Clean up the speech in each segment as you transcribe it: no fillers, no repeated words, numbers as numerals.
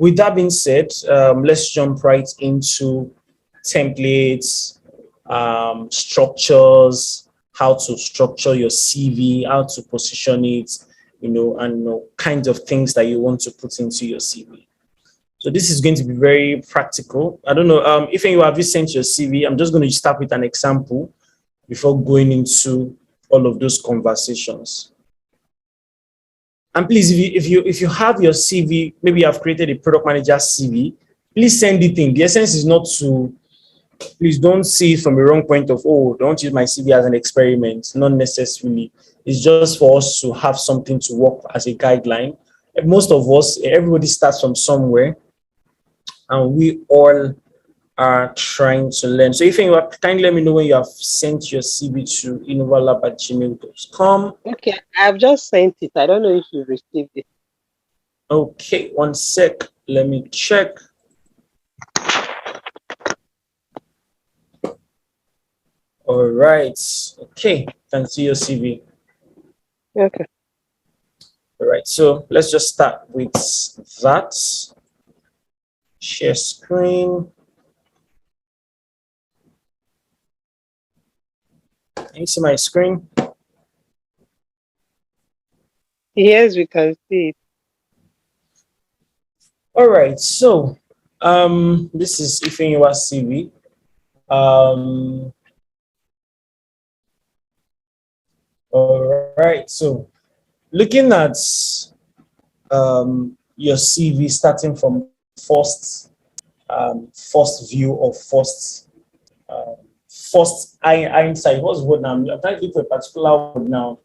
with that being said, let's jump right into templates, structures, how to structure your CV, how to position it, and kinds of things that you want to put into your CV. So this is going to be very practical. I don't know if you have sent your CV. I'm just going to start with an example before going into all of those conversations. And please, if you have your CV, maybe you have created a product manager CV, please send it in. The essence is not to, please don't see it from a wrong point of, oh, don't use my CV as an experiment. Not necessarily. It's just for us to have something to work as a guideline. Most of us, everybody starts from somewhere, and we all are trying to learn. So if you have, kindly let me know when you have sent your CV to innovalab@gmail.com. Okay, I've just sent it. I don't know if you received it. Okay, one sec. Let me check. All right. Okay, can see your CV. Okay. All right, so let's just start with that. Share screen. Can you see my screen? Yes, we can see it. All right, so this is Ifeanyi's CV. All right, so looking at your CV, starting from first view or first hindsight. What's the word now? I'm trying to look for a particular word now.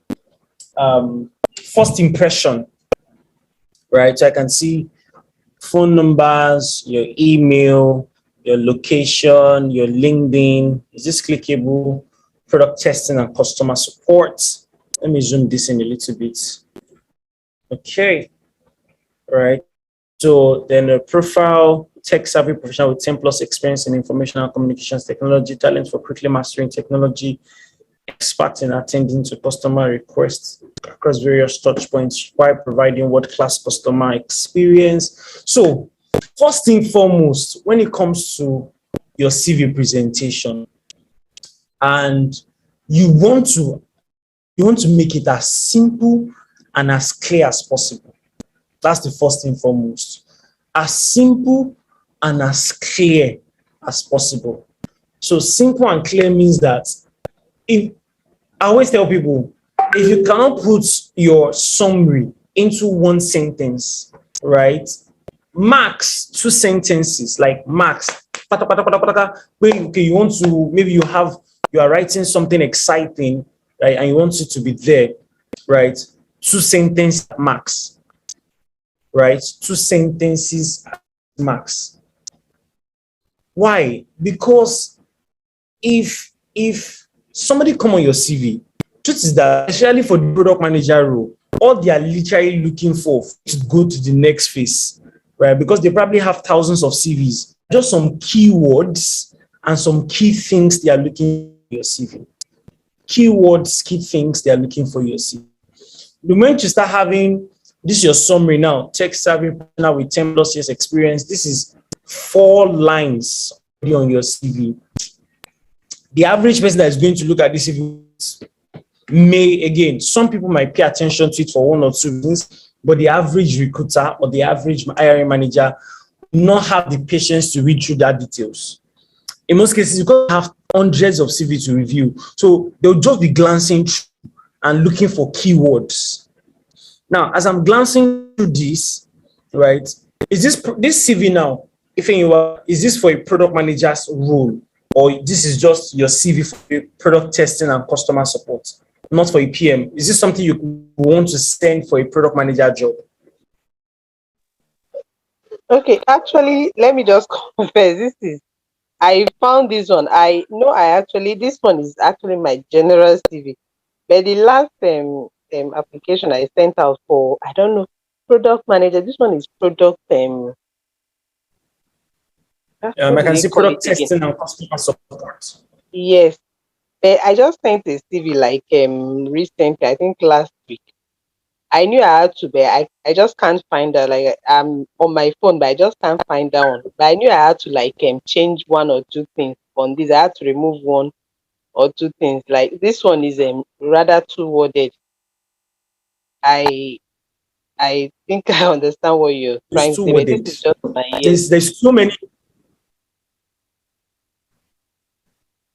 First impression, right? So I can see phone numbers, your email, your location, your LinkedIn. Is this clickable? Product testing and customer support. Let me zoom this in a little bit. Okay, right. So then a profile, tech-savvy professional with 10+ experience in information and communications technology, talent for quickly mastering technology, expert in attending to customer requests across various touch points while providing world-class customer experience. So first thing foremost, when it comes to your CV presentation, and you want to make it as simple and as clear as possible. That's the first thing foremost. As simple and as clear as possible. So simple and clear means that if I always tell people, if you cannot put your summary into one sentence, right? Max 2 sentences, like max. Okay, you want to, maybe you are writing something exciting, right? And you want it to be there, right? 2 sentences max, right? 2 sentences max. Why? Because if somebody come on your CV, truth is that, especially for the product manager role, all they are literally looking for to go to the next phase, right? Because they probably have thousands of CVs. Just some keywords and some key things they are looking for your CV. Keywords, key things they are looking for your CV. The moment you start having this, your summary now, tech savvy now with 10+ years experience, this is 4 lines on your CV. The average person that is going to look at this CV may, again, some people might pay attention to it for 1 or 2 reasons, but the average recruiter or the average hiring manager will not have the patience to read through that details. In most cases, you're going to have hundreds of CV to review. So they'll just be glancing through and looking for keywords. Now, as I'm glancing through this, right, is this CV now, is this for a product manager's role? Or this is just your CV for product testing and customer support, not for a PM? Is this something you want to send for a product manager job? Okay, actually, let me just confess. I found this one. This one is actually my general CV. But the last application I sent out for, I don't know, product manager. This one is product I can see product testing and customer support. Yes, but I just sent a CV like recently, I think last week. I knew I had to, but I just can't find that. Like I'm on my phone, but I just can't find that one. But I knew I had to like change one or two things on this. I had to remove one or two things. Like this one is rather two worded. I I think I understand what you're It's trying to too say, but this worded. is just my ears. There's so many.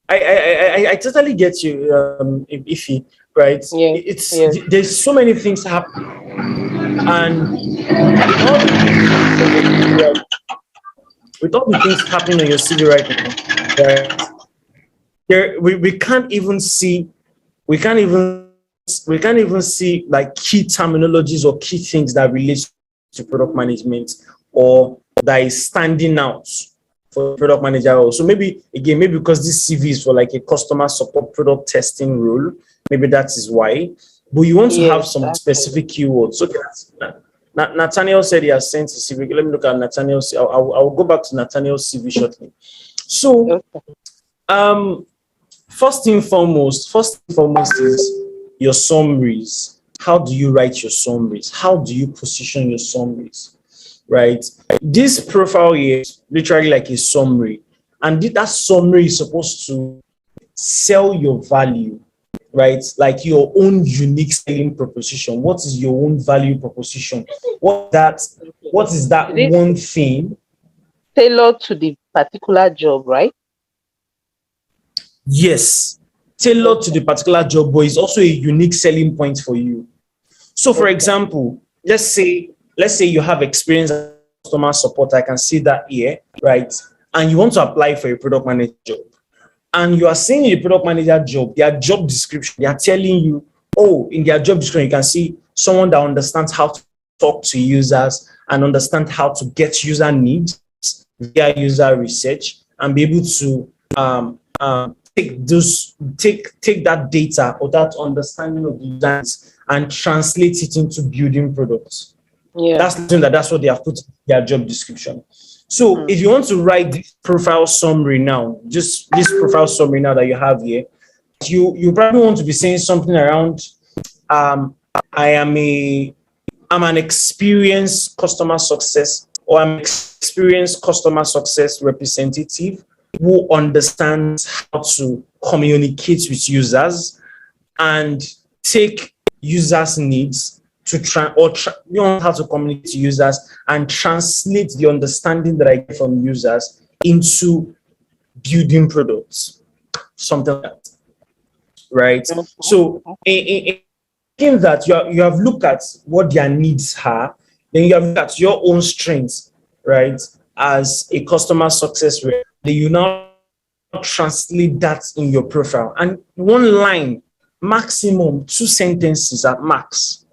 I totally get you, Ify, right? Yeah, It's yeah. there's so many things happen, and with all the with all the things happening on your CV right now, right? We can't even see we can't even we can't even see like key terminologies or key things that relate to product management or that is standing out for product manager role. So maybe again, maybe because this CV is for like a customer support product testing role, maybe that is why. But you want to have Yes, some actually. specific keywords. So Nathaniel said he has sent a CV. Let me look at Nathaniel's. I'll go back to Nathaniel's CV shortly. So Okay. um first and foremost is your summaries. How do you write your summaries? How do you position your summaries? Right? This profile here is literally like a summary, and that summary is supposed to sell your value, right? Like your own unique selling proposition. What is your own value proposition? What is that Is it one thing? tailored to the particular job, right? Yes, tailored to Okay. the particular job, but it's also a unique selling point for you. So, for Okay. example, let's say you have experience as customer support. I can see that here, right? And you want to apply for a product manager job, and you are seeing the product manager job, their job description, they are telling you, oh, in their job description, you can see someone that understands how to talk to users and understand how to get user needs via user research and be able to take that data or that understanding of the users and translate it into building products. Yeah. That's what they have put in their job description. So Mm. if you want to write this profile summary now, just this profile summary now that you have here, you probably want to be saying something around um I am a I'm an experienced customer success or I'm an experienced customer success representative who understands how to communicate with users and take users' needs to you know how to communicate to users and translate the understanding that I get from users into building products, something like that, right? Mhm. So in that you have looked at what their needs are, then you have looked at your own strengths, right? As a customer success rep, then you now translate that in your profile. And one line, maximum 2 sentences at max,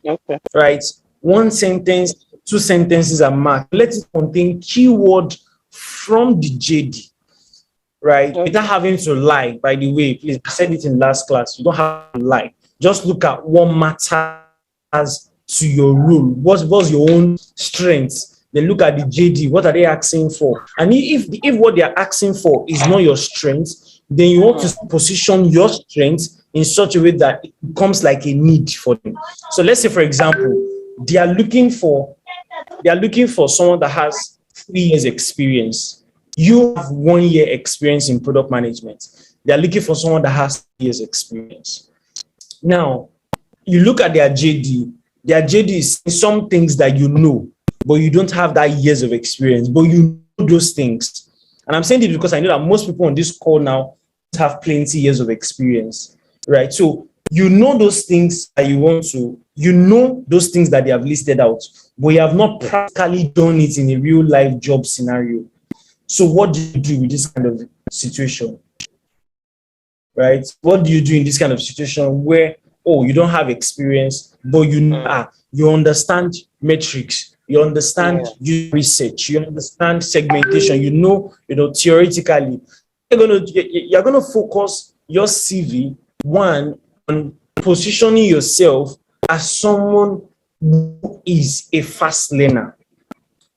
Okay. right? One sentence, 2 sentences at max. Let it contain keyword from the JD, right? Without Okay. having to lie, by the way, please, I said it in last class. You don't have to lie. Just look at what matters to your role. What's your own strengths? Then look at the JD. What are they asking for? And if what they are asking for is not your strength, then you want Mhm. to position your strength in such a way that it becomes like a need for them. So let's say, for example, they are looking for someone that has 3 years experience. You have 1 year experience in product management. They are looking for someone that has 3 years experience. Now, you look at their JD is some things that you know, but you don't have that years of experience, but you know those things. And I'm saying this because I know that most people on this call now have plenty years of experience, right? So you know those things that you know those things that they have listed out, but you have not practically done it in a real life job scenario. So what do you do with this kind of situation? Right? What do you do in this kind of situation where, oh, you don't have experience, but Mm. you understand metrics, you understand Yeah. research, you understand segmentation, theoretically, you're gonna focus your CV one on positioning yourself as someone who is a fast learner.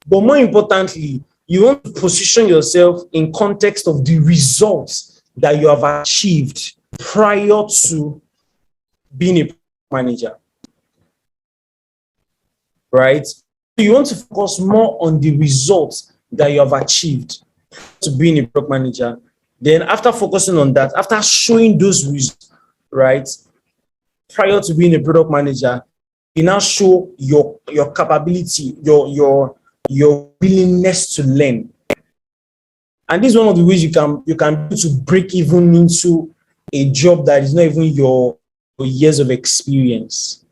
But more importantly, you want to position yourself in context of the results that you have achieved prior to being a manager. right? You want to focus more on the results that you have achieved to being a product manager. Then after focusing on that, after showing those results, right, prior to being a product manager, you now show your capability, your willingness to learn. And this is one of the ways you can do to break even into a job that is not even your years of experience.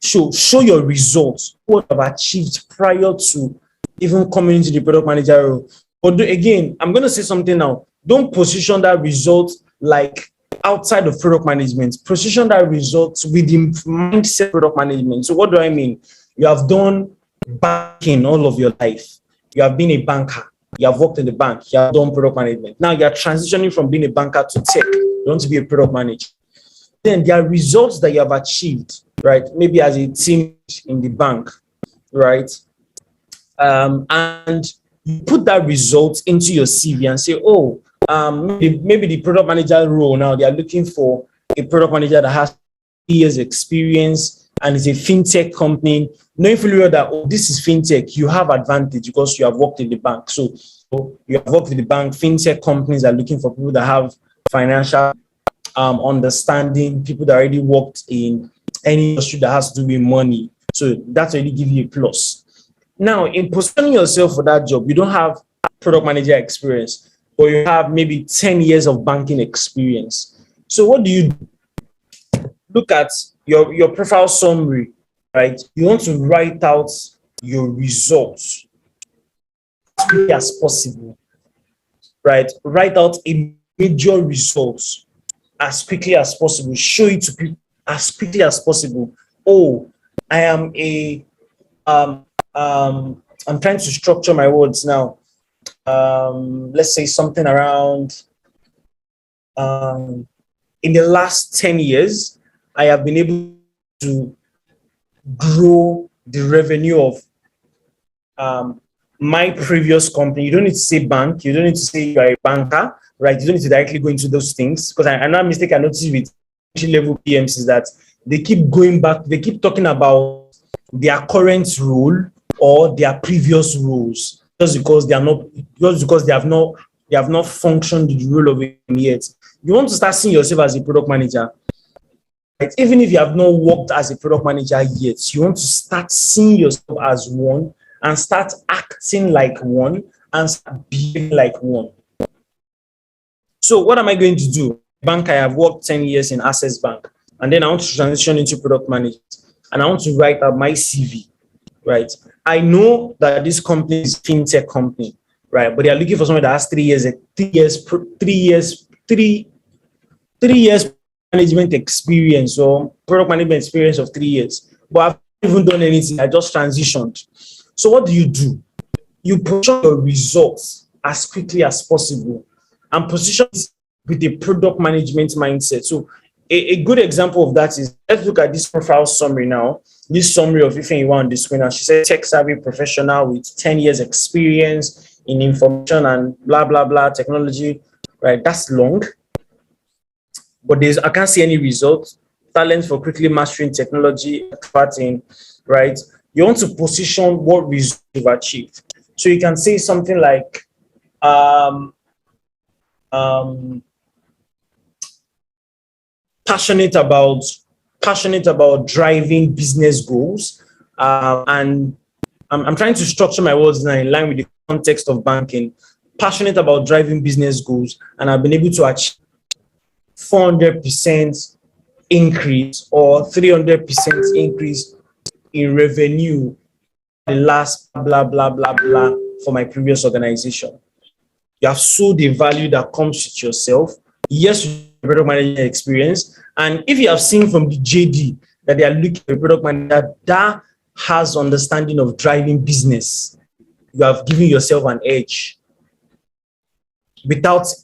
Show your results, what you have achieved prior to even coming into the product manager role. But again, I'm going to say something now. Don't position that result like outside of product management. Position that result within mindset product management. So what do I mean? You have done banking all of your life. You have been a banker. You have worked in the bank. You have done product management. Now you are transitioning from being a banker to tech. You want to be a product manager. Then there are results that you have achieved, right? Maybe as a team in the bank, right? And you put that result into your CV and say, oh, maybe the product manager role now, they are looking for a product manager that has 3 years experience and is a fintech company. Knowing fully well that, oh, this is fintech, you have advantage because you have worked in the bank. So you have worked with the bank. Fintech companies are looking for people that have financial understanding, people that already worked in any industry that has to do with money. So that's already give you a plus. Now, in positioning yourself for that job, you don't have product manager experience, or you have maybe 10 years of banking experience. So what do you do? Look at your profile summary, right? You want to write out your results as quickly as possible, right? Write out a major results as quickly as possible. Show it to people as quickly as possible. Oh, I am I'm trying to structure my words now. Let's say something around in the last 10 years, I have been able to grow the revenue of my previous company. You don't need to say bank, you don't need to say you are a banker, right? You don't need to directly go into those things, because another mistake I noticed with entry-level PMs is that they keep going back, they keep talking about their current role or their previous roles just because they have not functioned the role of it yet. You want to start seeing yourself as a product manager, right? Even if you have not worked as a product manager yet, you want to start seeing yourself as one and start acting like one and start being like one. So what am I going to do? Bank, I have worked 10 years in Access Bank, and then I want to transition into product management, and I want to write out my CV, right? I know that this company is a fintech company, right? But they are looking for someone that has 3 years management experience or product management experience of 3 years. But I've not even done anything. I just transitioned. So what do? You position your results as quickly as possible and position it with a product management mindset. So a good example of that is, let's look at this profile summary now. This summary of Ewenla on the screen. And she said, tech savvy professional with 10 years experience in information and blah, blah, blah, technology, right? That's long. But I can't see any results. Talent for quickly mastering technology, expert in, right? You want to position what results you've achieved. So you can say something like, passionate about driving business goals, and I'm trying to structure my words now in line with the context of banking. Passionate about driving business goals, and I've been able to achieve 400% increase or 300% increase in revenue the last blah blah blah blah for my previous organization. You have sold the value that comes with yourself. Yes, product management experience. And if you have seen from the JD that they are looking for a product manager that has understanding of driving business, you have given yourself an edge.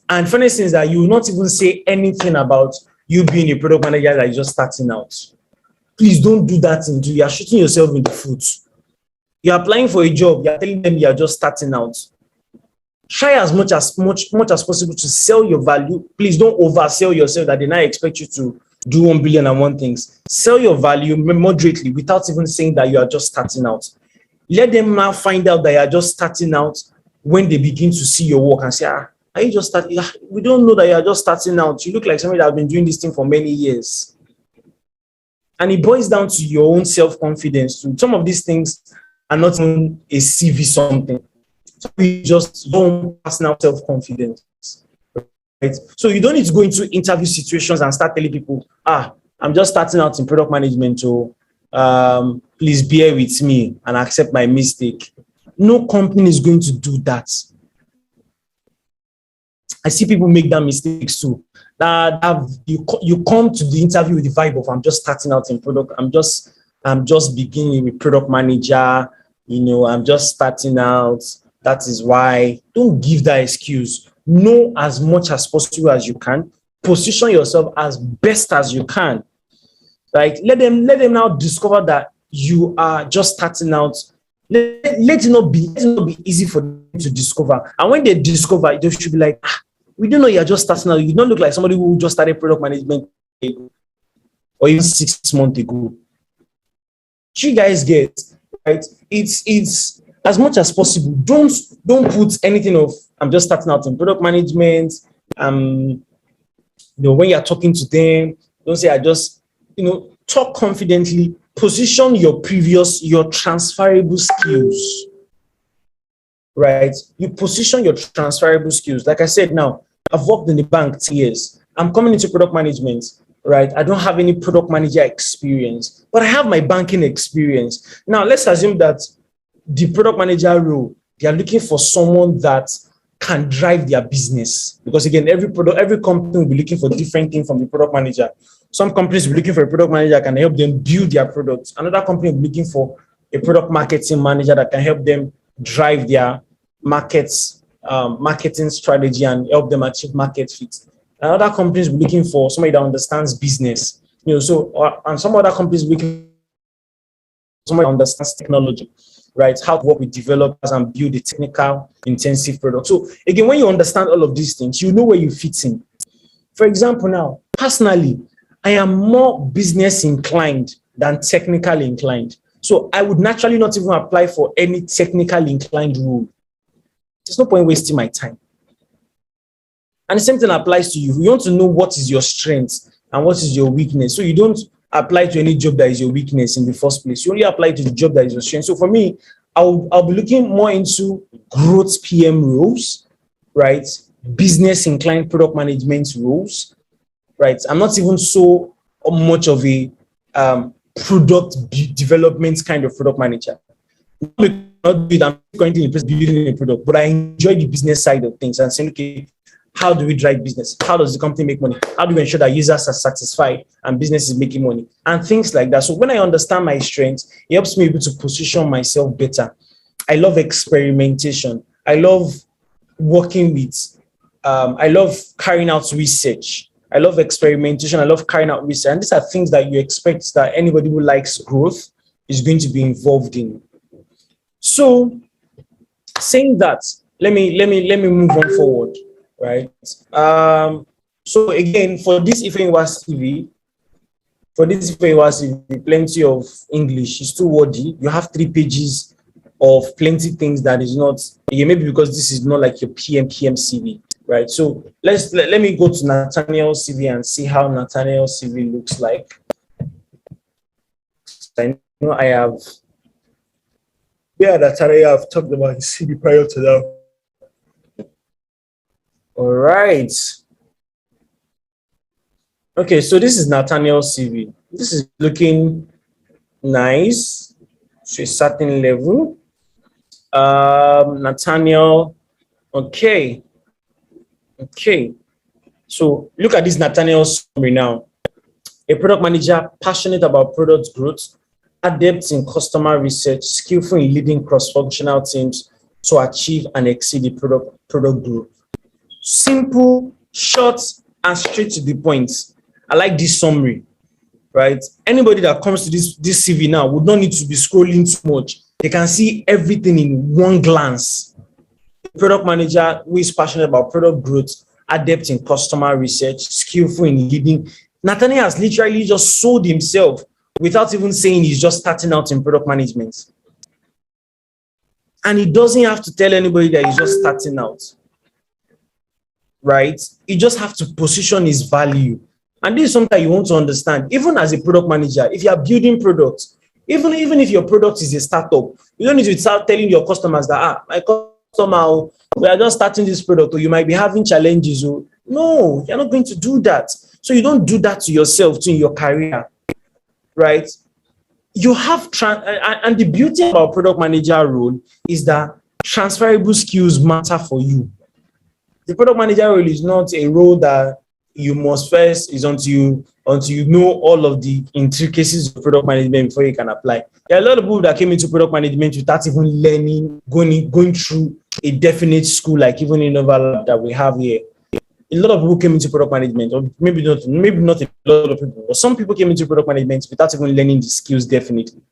And funny thing is that you will not even say anything about you being a product manager that is just starting out. Please don't do that. You are shooting yourself in the foot. You're applying for a job, you're telling them you're just starting out. Try as much as possible to sell your value. Please don't oversell yourself that they now expect you to do 1 billion and one things. Sell your value moderately without even saying that you are just starting out. Let them now find out that you are just starting out when they begin to see your work and say, are you just starting? We don't know that you are just starting out. You look like somebody that has been doing this thing for many years. And it boils down to your own self-confidence too. Some of these things are not even a CV something. We just your own personal self-confidence. Right? So you don't need to go into interview situations and start telling people, I'm just starting out in product management, so please bear with me and accept my mistake. No company is going to do that. I see people make that mistakes too. You come to the interview with the vibe of, I'm just starting out in product. I'm just beginning with product manager. I'm just starting out. That is why. Don't give that excuse. Know as much as possible as you can. Position yourself as best as you can. Right? Let them now discover that you are just starting out. Let it not be easy for them to discover. And when they discover, they should be like, we don't know you're just starting out. You don't look like somebody who just started product management or even 6 months ago. You guys get, right? It's as much as possible. Don't put anything of, I'm just starting out in product management. When you're talking to them, don't say talk confidently. Position your transferable skills. Right? You position your transferable skills. Like I said, now I've worked in the bank 10 years. I'm coming into product management, right? I don't have any product manager experience, but I have my banking experience. Now let's assume that the product manager role, they are looking for someone that can drive their business. Because again, every company will be looking for different things from the product manager. Some companies will be looking for a product manager that can help them build their products. Another company will be looking for a product marketing manager that can help them drive their marketing strategy and help them achieve market fit. And other companies will be looking for somebody that understands business. And some other companies will be looking for somebody that understands technology, right? How to work with developers and build a technical intensive product. So again, when you understand all of these things, you know where you fit in. For example, now, personally, I am more business inclined than technical inclined. So I would naturally not even apply for any technical inclined role. There's no point wasting my time. And the same thing applies to you. You want to know what is your strength and what is your weakness. So you don't apply to any job that is your weakness in the first place. You only apply to the job that is your strength. So for me, I'll be looking more into growth PM roles, right? Business inclined product management roles, right? I'm not even so much of a product development kind of product manager. I'm currently building a product, but I enjoy the business side of things and saying, okay, how do we drive business? How does the company make money? How do we ensure that users are satisfied and business is making money? And things like that. So when I understand my strengths, it helps me able to position myself better. I love experimentation. I love working with, I love carrying out research. I love experimentation. I love carrying out research. And these are things that you expect that anybody who likes growth is going to be involved in. So saying that, let me move on forward, right? So again, for this Ewenla CV, plenty of English. It's too wordy. You have 3 pages of plenty things that is not, again, maybe because this is not like your PM CV, right? So let me go to Nathaniel's CV and see how Nathaniel's CV looks like. I know I have. Yeah, Nathaniel, I've talked about his CV prior to that. All right. Okay, so this is Nathaniel's CV. This is looking nice to a certain level. Nathaniel, okay. So look at this Nathaniel summary now. A product manager passionate about product growth, adept in customer research, skillful in leading cross-functional teams to achieve and exceed the product growth. Simple, short, and straight to the point. I like this summary, right? Anybody that comes to this CV now would not need to be scrolling too much. They can see everything in one glance. A product manager who is passionate about product growth, adept in customer research, skillful in leading. Nathaniel has literally just sold himself without even saying he's just starting out in product management. And he doesn't have to tell anybody that he's just starting out, right? He just have to position his value. And this is something you want to understand. Even as a product manager, if you are building products, even if your product is a startup, you don't need to start telling your customers that, my customer, we are just starting this product, or you might be having challenges. No, you're not going to do that. So you don't do that to yourself too in your career, right? You have and the beauty about product manager role is that transferable skills matter for you. The product manager role is not a role that you must first is until you know all of the intricacies of product management before you can apply. There are a lot of people that came into product management without even learning, going through a definite school like even in Innova that we have here. A lot of people came into product management, or maybe not a lot of people, but some people came into product management without even learning the skills definitely,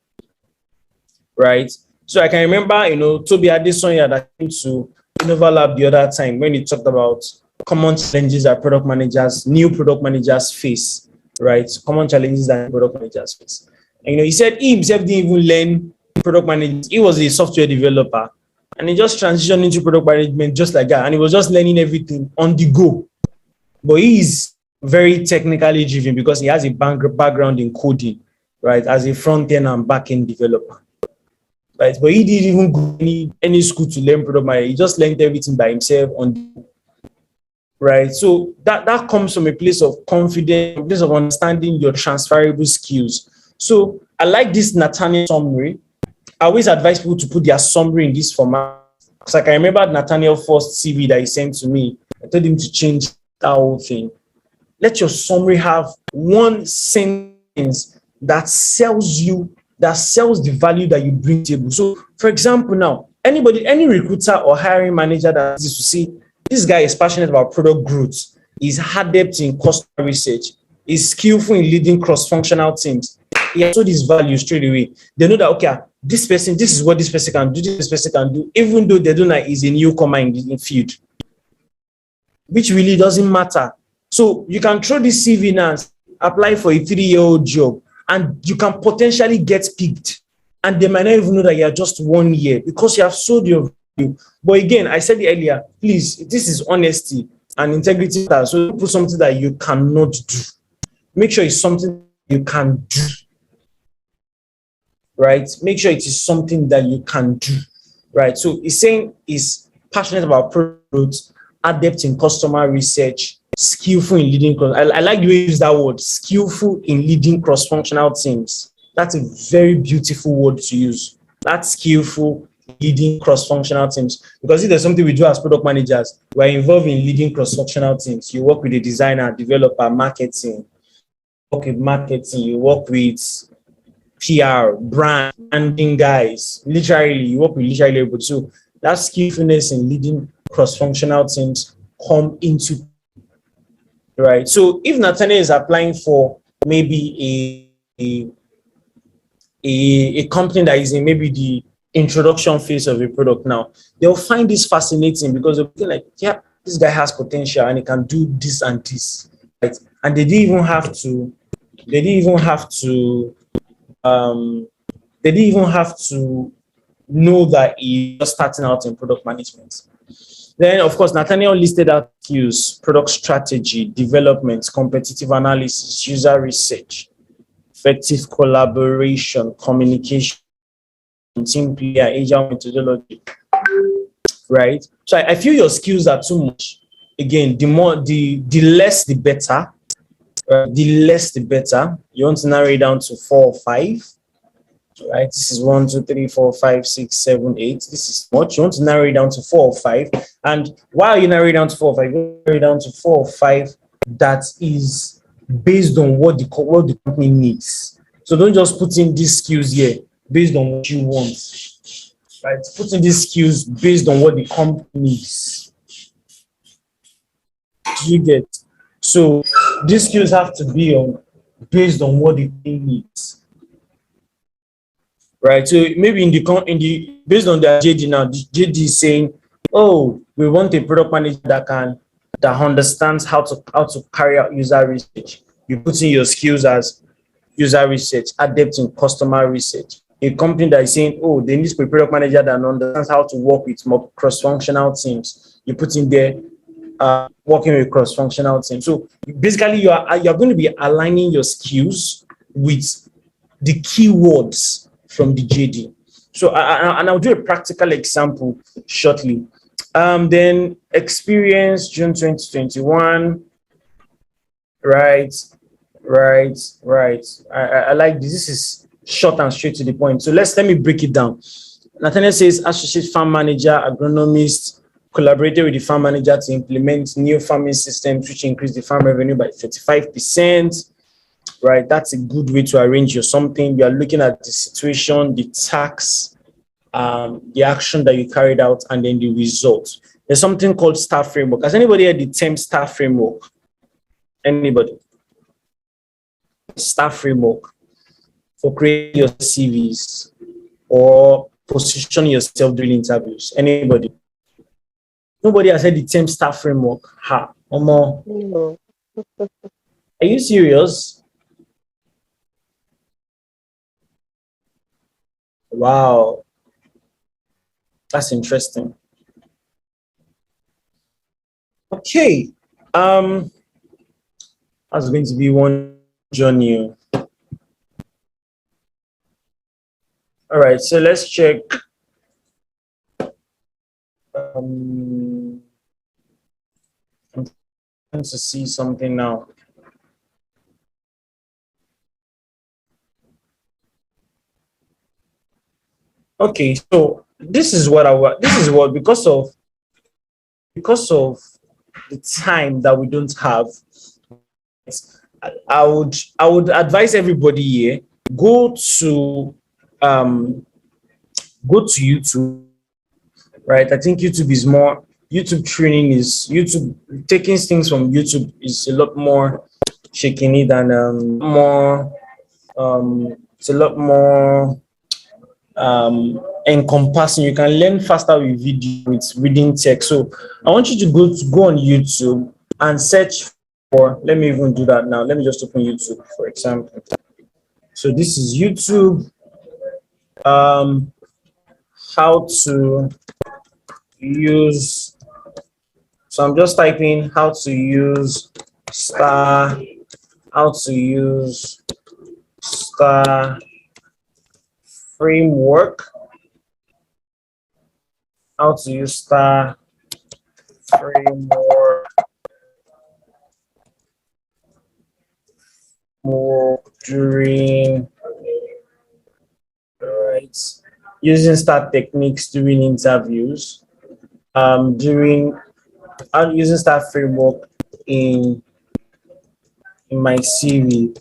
right? So I can remember, Toby Adesonya that came to Innova Lab the other time when he talked about common challenges that product managers, new product managers face, right? Common challenges that product managers face. And he said he himself didn't even learn product management. He was a software developer, and he just transitioned into product management just like that. And he was just learning everything on the go. But he is very technically driven because he has a background in coding, right? As a front-end and back-end developer. Right? But he didn't even go any school to learn product management. He just learned everything by himself on the go. Right? So that comes from a place of confidence, a place of understanding your transferable skills. So I like this Nathaniel summary. I always advise people to put their summary in this format. Because I can remember Nathaniel's first CV that he sent to me. I told him to change that whole thing. Let your summary have one sentence that sells the value that you bring to the table. So, for example, now, any recruiter or hiring manager that is to see this guy is passionate about product growth, is adept in customer research, is skillful in leading cross-functional teams. He has all these values straight away. They know that, okay, this is what this person can do, this person can do, even though they don't know he's a newcomer in the field, which really doesn't matter. So you can throw this CV now and apply for a 3-year-old job, and you can potentially get picked. And they might not even know that you're just 1 year because you have sold your value. But again, I said it earlier, please, this is honesty and integrity. So don't put something that you cannot do. Make sure it's something you can do. Right? Make sure it is something that you can do. Right? So he's saying he's passionate about products, adept in customer research, skillful in leading. I like the way you use that word, skillful in leading cross-functional teams. That's a very beautiful word to use. That's skillful leading cross-functional teams. Because if there's something we do as product managers, we're involved in leading cross-functional teams. You work with a designer, developer, marketing. You work with PR, branding guys. Literally, you work with literally everybody. So that skillfulness in leading cross-functional teams come into, right? So if Nathaniel is applying for maybe a company that is in maybe the introduction phase of a product now, they'll find this fascinating because they'll feel like, yeah, this guy has potential and he can do this and this, right? And they didn't even have to know that he's just starting out in product management. Then, of course, Nathaniel listed out skills: product strategy, development, competitive analysis, user research, effective collaboration, communication, team player, agile methodology, right? So I feel your skills are too much. Again, the less, the better. The less, the better. You want to narrow it down to 4 or 5. Right, this is 1, 2, 3, 4, 5, 6, 7, 8. This is much. You want to narrow it down to 4 or 5. And while you narrow it down to 4 or 5, you narrow it down to 4 or 5 that is based on what the company needs. So don't just put in these skills here based on what you want. Right, put in these skills based on what the company needs. Do you get? So these skills have to be based on what the company needs. Right, so maybe in the based on the JD now, the JD is saying, oh, we want a product manager that understands how to carry out user research. You put in your skills as user research, adept in customer research, a company that is saying, oh, they need a product manager that understands how to work with more cross-functional teams. You put in there working with cross-functional teams. So basically, you're going to be aligning your skills with the keywords from the JD. So and I'll do a practical example shortly. Then experience June 2021. Right, right. I like this. This is short and straight to the point. So let me break it down. Nathaniel says associate farm manager, agronomist, collaborated with the farm manager to implement new farming systems which increase the farm revenue by 35%. Right, that's a good way to arrange your something. You are looking at the situation, the tax, the action that you carried out, and then the result. There's something called star framework. Has anybody heard the term star framework? Anybody? Star framework for creating your CVs or positioning yourself during interviews. Anybody? Nobody has heard the term star framework. Ha, Omo. No. Are you serious? Wow, that's interesting. Okay, that's going to be one journey. All right, so let's check. I'm trying to see something now. Okay, so this is what because of the time that we don't have, I would advise everybody here go to YouTube, right? I think YouTube training is YouTube taking things from YouTube is a lot more shaking than more it's a lot more encompassing. You can learn faster with video, with reading text. So I want you to go on YouTube and search for, let me even do that now. Let me just open YouTube, for example. So this is YouTube. How to use, so I'm just typing how to use star framework, how to use star framework during, right, using star techniques during interviews, using star framework in my CV.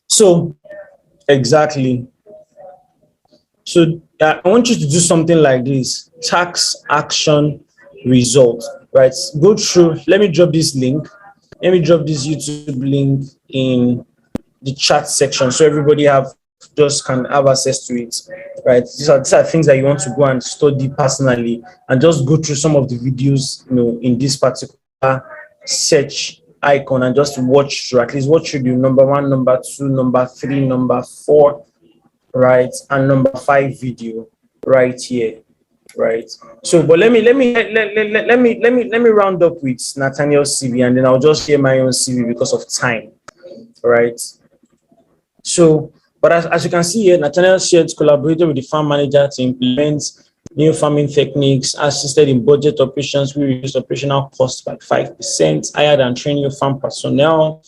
So exactly. So I want you to do something like this: tax, action, result. Right? Go through. Let me drop this link. Let me drop this YouTube link in the chat section so everybody just can have access to it. Right? These are things that you want to go and study personally, and just go through some of the videos, in this particular search icon, and just watch through, at least watch through the number 1, number 2, number 3, number 4, right, and number 5 video right here, right. So but let me round up with Nathaniel's CV, and then I'll just share my own CV because of time, right. So but as you can see here, Nathaniel shared collaborated with the farm manager to implement new farming techniques, assisted in budget operations. We reduced operational costs by 5%, hired and trained new farm personnel,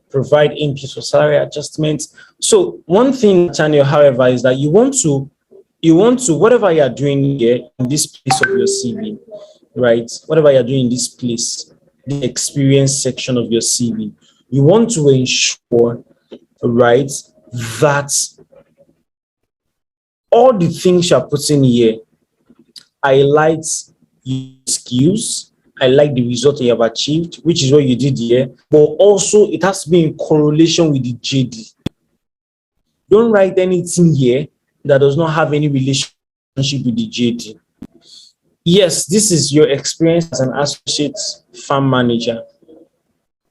provide inputs for salary adjustments. So one thing, Nathaniel, however, is that you want to, whatever you are doing here in this place of your CV, right? Whatever you're doing in this place, the experience section of your CV, you want to ensure, right, that all the things you're putting here highlights your skills, I like the result you have achieved, which is what you did here, but also it has to be in correlation with the JD. Don't write anything here that does not have any relationship with the JD. Yes, this is your experience as an associate farm manager.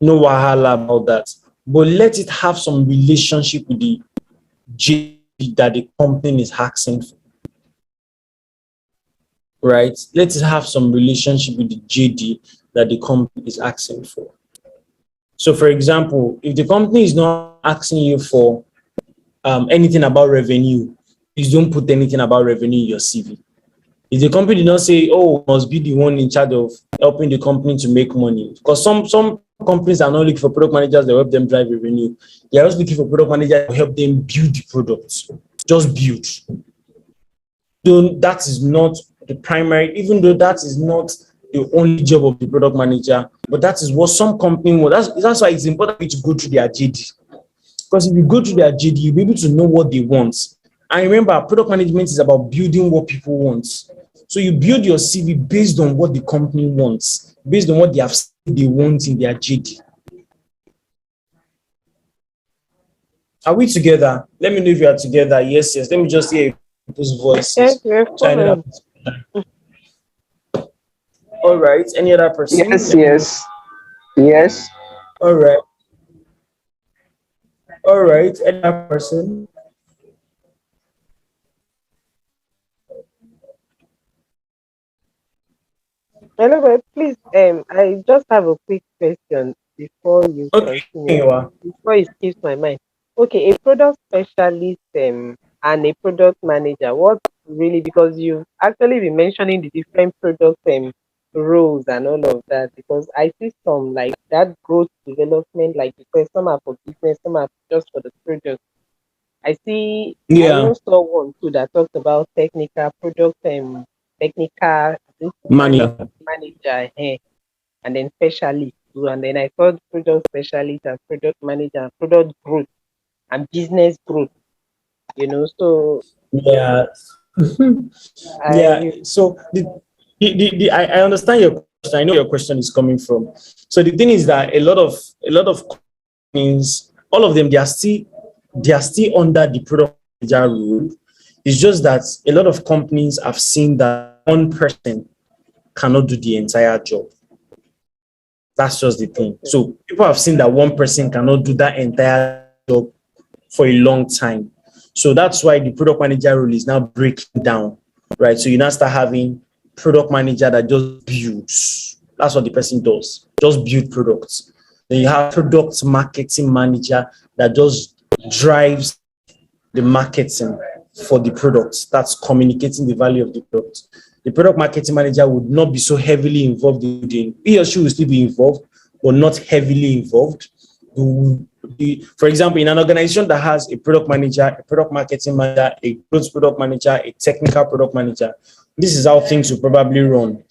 No wahala about that. but let it have some relationship with the JD that the company is asking for. Right? Let it have some relationship with the JD that the company is asking for. So, for example, if the company is not asking you for anything about revenue, please don't put anything about revenue in your CV. If the company did not say, oh, must be the one in charge of helping the company to make money, because some companies are not looking for product managers that help them drive revenue. They are just looking for product managers to help them build the products. Just build. That is not the primary, even though that is not the only job of the product manager, but that is what some company want. That's why it's important to go through their JD. Because if you go through their JD, you'll be able to know what they want. And remember, product management is about building what people want. So you build your CV based on what the company wants, based on what they have said they want in their JD. Are we together? Let me know if you are together. Yes, yes. Let me just hear people's Yes, voices. we're So I know following. that. All right. Any other person? Yes, Let me know. yes, yes. All right. All right. Any other person? Hello, please. I just have a quick question before you Okay. continue. You are. Before it skips my mind. Okay, a product specialist and a product manager. What really, because you've actually been mentioning the different product roles and all of that. Because I see some like that growth development, like because some are for business, some are just for the product. I Yeah. even saw one too that talked about technical product technical this product Mania. manager and then specialist too. And then I thought product specialist and product manager and product growth and business growth, So Yeah. Yeah. I So I understand your question. I know where your question is coming from. So the thing is that a lot of companies, all of them, they are still under the product manager rule. It's just that a lot of companies have seen that one person cannot do the entire job. That's just the thing. okay, So people have seen that one person cannot do that entire job for a long time. So that's why the product manager role is now breaking down, right? So you now start having product manager that just builds. That's what the person does. Just build products. Then you have product marketing manager that just drives the marketing for the product. That's communicating the value of the product. The product marketing manager would not be so heavily involved in doing. He or she will still be involved, but not heavily involved. For example, in an organization that has a product manager, a product marketing manager, a growth product manager, a technical product manager, this is how things will probably run.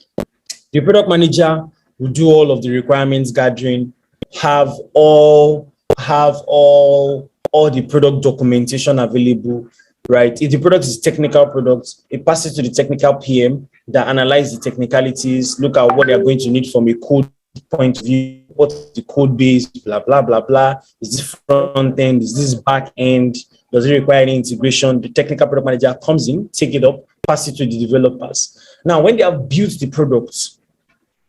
The product manager will do all of the requirements gathering, have all the product documentation available, right? If the product is technical product, it passes to the technical PM that analyze the technicalities, look at what they are going to need from a code point of view, what's the code base, blah, blah, blah, blah. Is this front end? Is this back end? Does it require any integration? The technical product manager comes in, take it up, pass it to the developers. Now, when they have built the product,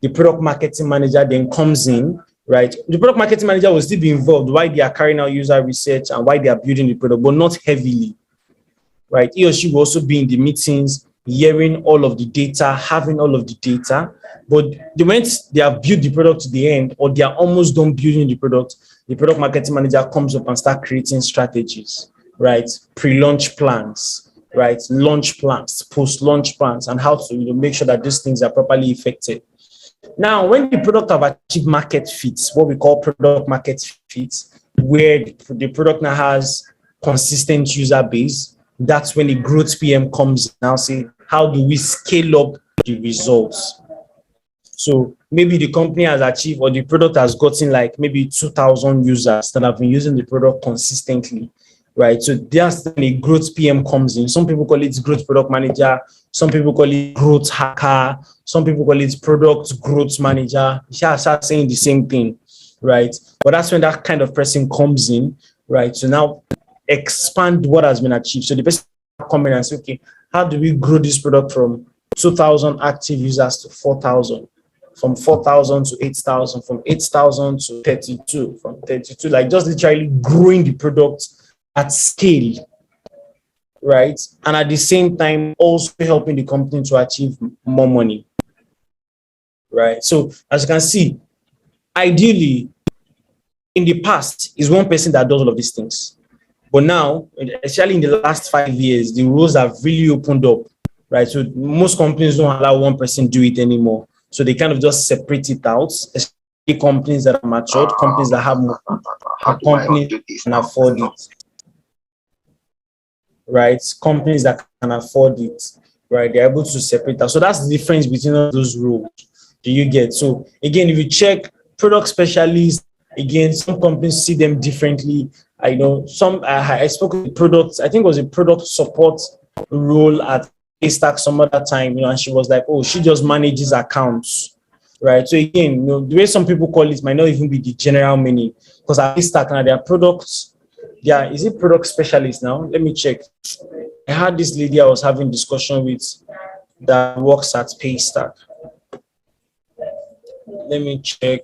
the product marketing manager then comes in, right? The product marketing manager will still be involved while they are carrying out user research and why they are building the product, but not heavily, right? He or she will also be in the meetings, hearing all of the data, having all of the data. But the moment they have built the product to the end, or they are almost done building the product marketing manager comes up and start creating strategies, right? Pre-launch plans, right? Launch plans, post-launch plans, and how to make sure that these things are properly effective. Now, when the product have achieved market fit, what we call product market fit, where the product now has consistent user base, that's when the growth PM comes now say, how do we scale up the results? So maybe the company has achieved or the product has gotten like maybe 2,000 users that have been using the product consistently, right? So that's when a growth PM comes in. Some people call it growth product manager. Some people call it growth hacker. Some people call it product growth manager. Yeah, start saying the same thing, right? But that's when that kind of person comes in, right? So now expand what has been achieved. So the person come in and say, okay, how do we grow this product from 2,000 active users to 4,000? from 4,000 to 8,000, from 8,000 to 32, from 32, like just literally growing the product at scale, right? And at the same time, also helping the company to achieve more money, right? So as you can see, ideally, in the past, is one person that does all of these things. But now, especially in the last 5 years, the rules have really opened up, right? So most companies don't allow one person do it anymore. So they kind of just separate it out, especially companies that are matured, companies that have more, and companies that can afford it, right? Companies that can afford it, right? They're able to separate that. So that's the difference between all those rules. Do you get? So again, if you check product specialists, again, some companies see them differently. I know some. I spoke with products. I think it was a product support role at Haystack some other time. And she was like, "Oh, she just manages accounts." Right. So again, the way some people call it might not even be the general meaning, because at Haystack now their products. Yeah, is it product specialist now? Let me check. I had this lady I was having discussion with that works at Paystack. Let me check.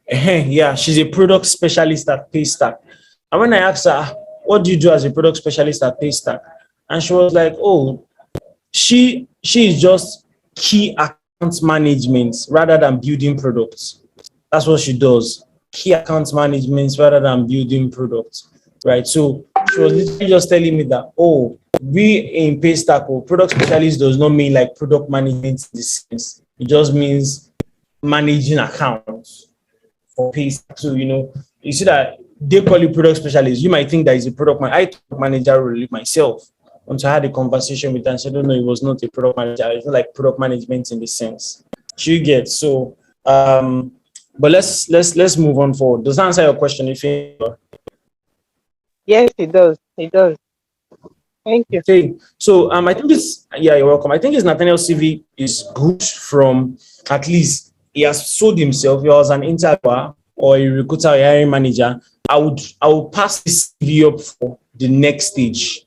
Yeah, she's a product specialist at Paystack. And when I asked her, what do you do as a product specialist at Paystack? And she was like, oh, she is just key account management rather than building products. That's what she does. Key account management rather than building products. Right. So she was literally just telling me that, oh, we in Paystack, product specialist does not mean like product management in this sense. It just means managing accounts for Paystack. So, you see that they call you product specialist. You might think that is a product manager. I took manager role myself until I had a conversation with her and said, no, it was not a product manager. It's not like product management in the sense. You get so but let's move on forward. Does that answer your question? Yes, it does. It does. Thank you. Okay, so I think you're welcome. I think his Nathaniel CV is good from at least he has sold himself. He was an interviewer or a recruiter or a hiring manager. I would pass this CV up for the next stage.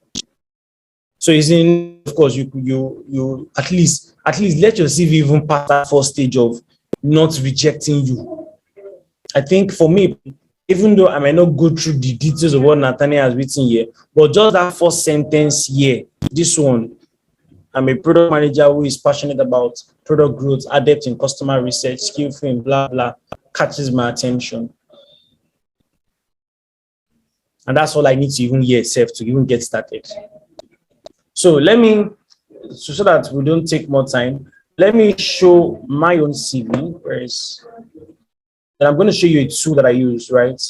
So it's in, of course, you at least let your CV even pass that first stage of not rejecting you. I think for me, even though I might not go through the details of what Nathaniel has written here, but just that first sentence here, this one, I'm a product manager who is passionate about product growth, adept in customer research, skillful in blah, blah, catches my attention. And that's all I need to even hear itself to even get started. So so that we don't take more time, let me show my own CV. Then I'm going to show you a tool that I use, right?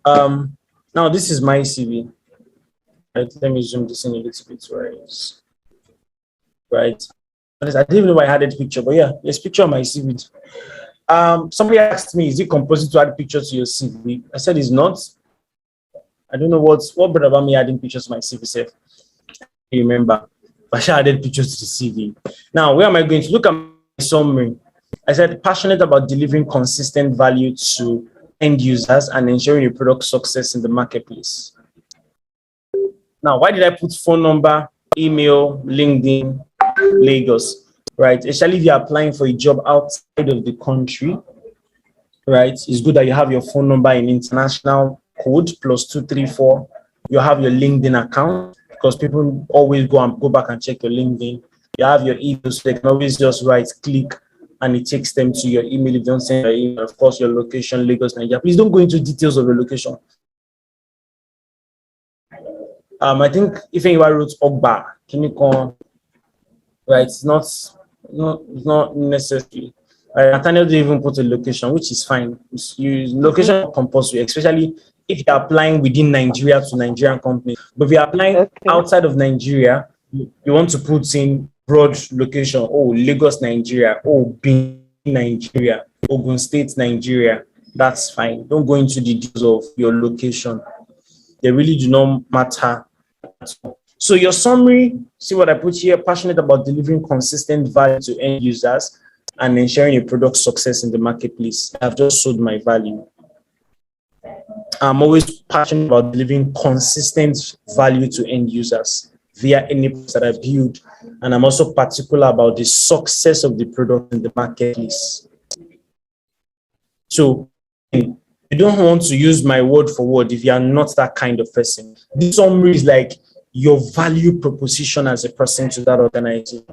Now this is my CV. Right, let me zoom this in a little bit, right? I didn't even know I had a picture, but yeah, there's a picture of my CV. Somebody asked me, is it compulsory to add pictures to your CV? I said it's not. I don't know what brought about me adding pictures to my CV self. I remember, but I added pictures to the CV. Now, where am I going to look at my summary? I said passionate about delivering consistent value to end users and ensuring your product success in the marketplace. Now, why did I put phone number, email, LinkedIn, Lagos, right? Especially if you're applying for a job outside of the country, right? It's good that you have your phone number in international code +234. You have your LinkedIn account because people always go back and check your LinkedIn. You have your email, so they can always just click, and it takes them to your email. If you don't send your email, of course, your location, Lagos, Nigeria. Please don't go into details of your location. I think if anyone wrote Ogba, can you call? Right, it's not necessary. Nathaniel didn't even put a location, which is fine. Location compulsory, especially if you're applying within Nigeria to Nigerian companies. But if you're applying outside of Nigeria, you want to put in broad location. Oh, Lagos, Nigeria. Oh, Benin, Nigeria. Ogun State, Nigeria. That's fine. Don't go into the details of your location. They really do not matter. So your summary, see what I put here, passionate about delivering consistent value to end users and ensuring your product success in the marketplace. I've just sold my value. I'm always passionate about delivering consistent value to end users via any products that I build and I'm also particular about the success of the product in the marketplace. So you don't want to use my word for word if you are not that kind of person. This summary is like your value proposition as a person to that organization.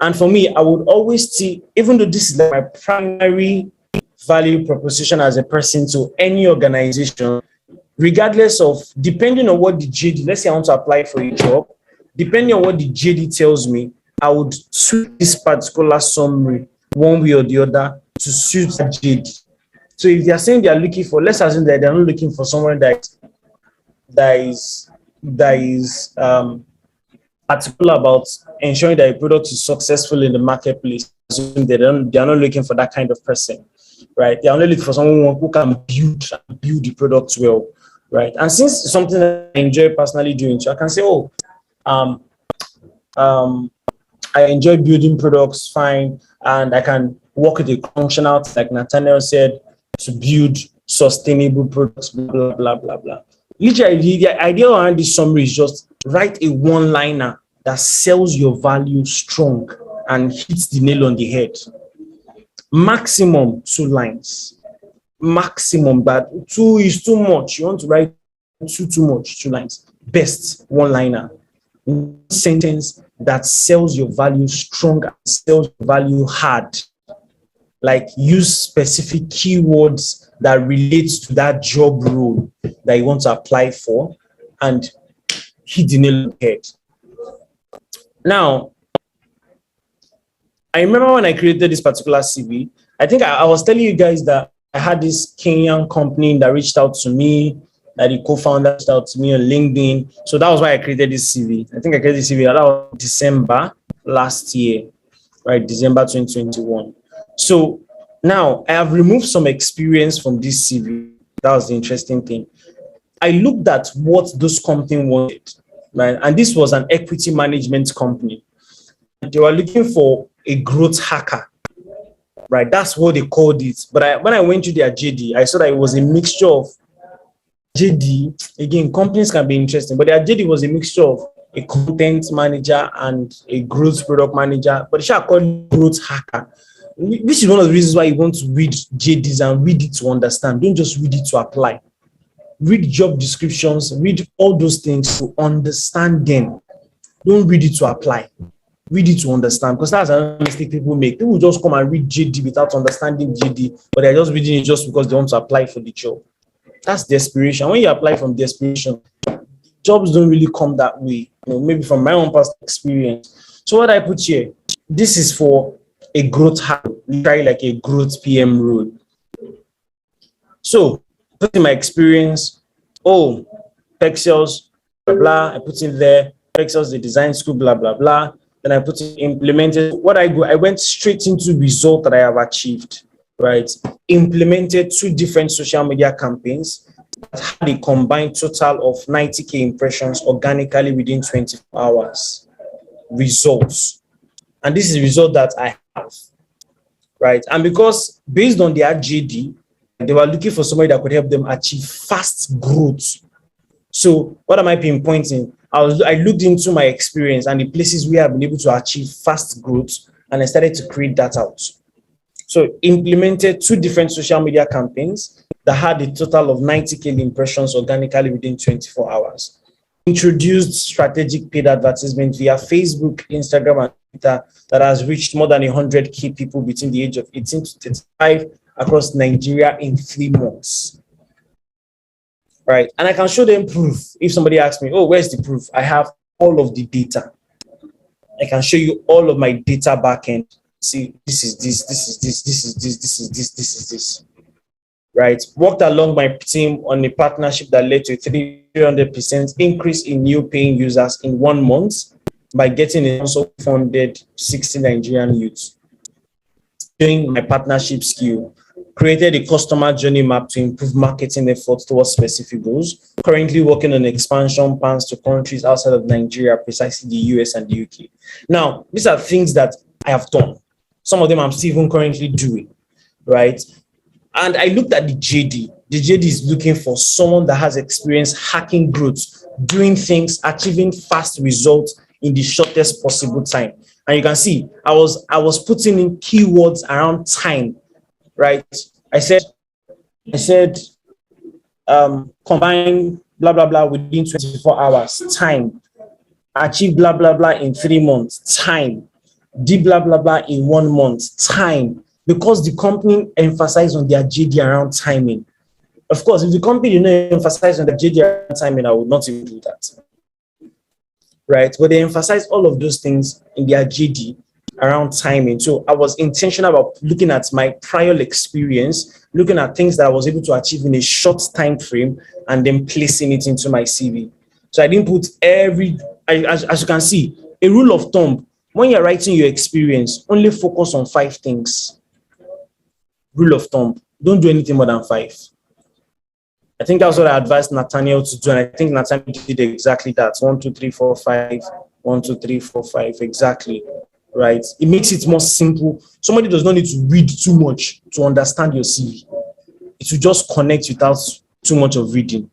And for me, I would always see, even though this is like my primary value proposition as a person to any organization, regardless of, depending on what the JD, let's say I want to apply for a job, depending on what the JD tells me, I would tweak this particular summary one way or the other to suit that JD. So if they are saying they are looking for, let's assume that they're not looking for someone that is particular about ensuring that a product is successful in the marketplace. They're not looking for that kind of person, right? They're only looking for someone who can build the product well, right? And since it's something that I enjoy personally doing, so I can say, oh, um, um, I enjoy building products fine, and I can work with a functional, like Nathaniel said, to build sustainable products, blah, blah, blah, blah. Literally, the idea around this summary is just write a one-liner that sells your value strong and hits the nail on the head. Maximum 2 lines. Maximum, but 2 is too much. You want to write too much, 2 lines. Best one-liner. One sentence that sells your value strong and sells your value hard. Like use specific keywords that relates to that job role that you want to apply for and hit the nail on the head. Now, I remember when I created this particular CV, I think I was telling you guys that I had this Kenyan company that reached out to me, that the co-founder reached out to me on LinkedIn. So that was why I created this CV. I think I created this CV, that was December last year, right? December 2021. So now I have removed some experience from this CV. That was the interesting thing. I looked at what those companies wanted, right? And this was an equity management company. They were looking for a growth hacker, right? That's what they called it. But when I went to their JD, I saw that it was a mixture of JD. Again, companies can be interesting, but their JD was a mixture of a content manager and a growth product manager, but they should call it growth hacker. This is one of the reasons why you want to read JDs and read it to understand. Don't just read it to apply. Read job descriptions, read all those things to understand them. Don't read it to apply. Read it to understand, because that's a mistake people make. People just come and read JD without understanding JD, but they're just reading it just because they want to apply for the job. That's desperation. When you apply from desperation, jobs don't really come that way. Maybe from my own past experience. So what I put here, this is for a growth hack, literally like a growth PM role. So put in my experience, Pexels, blah, blah, I put in there, Pexels, the design school, blah, blah, blah. Then I put in implemented. I went straight into result that I have achieved, right? Implemented 2 different social media campaigns that had a combined total of 90K impressions organically within 24 hours. Results. And this is the result that I have, right? And because based on their JD, they were looking for somebody that could help them achieve fast growth. So what am I pinpointing? I looked into my experience and the places we have been able to achieve fast growth, and I started to create that out. So implemented 2 different social media campaigns that had a total of 90K impressions organically within 24 hours. Introduced strategic paid advertisement via Facebook, Instagram, and Twitter that has reached more than 100K people between the age of 18 to 35 across Nigeria in 3 months. Right? And I can show them proof. If somebody asks me, where's the proof? I have all of the data. I can show you all of my data backend. See, this is this, this is this, this is this, this is this, this is this. Right? Worked along my team on a partnership that led to a 300% increase in new paying users in 1 month by getting a also funded 60 Nigerian youths. Doing my partnership skill, created a customer journey map to improve marketing efforts towards specific goals. Currently working on expansion plans to countries outside of Nigeria, precisely the US and the UK. Now, these are things that I have done. Some of them I'm still even currently doing, right? And I looked at the JD. The JD is looking for someone that has experience hacking growth, doing things, achieving fast results in the shortest possible time. And you can see I was putting in keywords around time, right? I said I said combine blah blah blah within 24 hours, time, achieve blah blah blah in 3 months, time, do blah blah blah in 1 month, time, because the company emphasized on their JD around timing. Of course, if the company did not emphasize on the JD around timing, I would not even do that, right? But they emphasize all of those things in their JD around timing. So I was intentional about looking at my prior experience, looking at things that I was able to achieve in a short time frame, and then placing it into my CV. So I didn't put as you can see, a rule of thumb, when you're writing your experience, only focus on 5 things. Rule of thumb, don't do anything more than 5. I think that's what I advised Nathaniel to do, and I think Nathaniel did exactly that. 1, 2, 3, 4, 5. 1, 2, 3, 4, 5. Exactly. Right. It makes it more simple. Somebody does not need to read too much to understand your CV. It will just connect without too much of reading.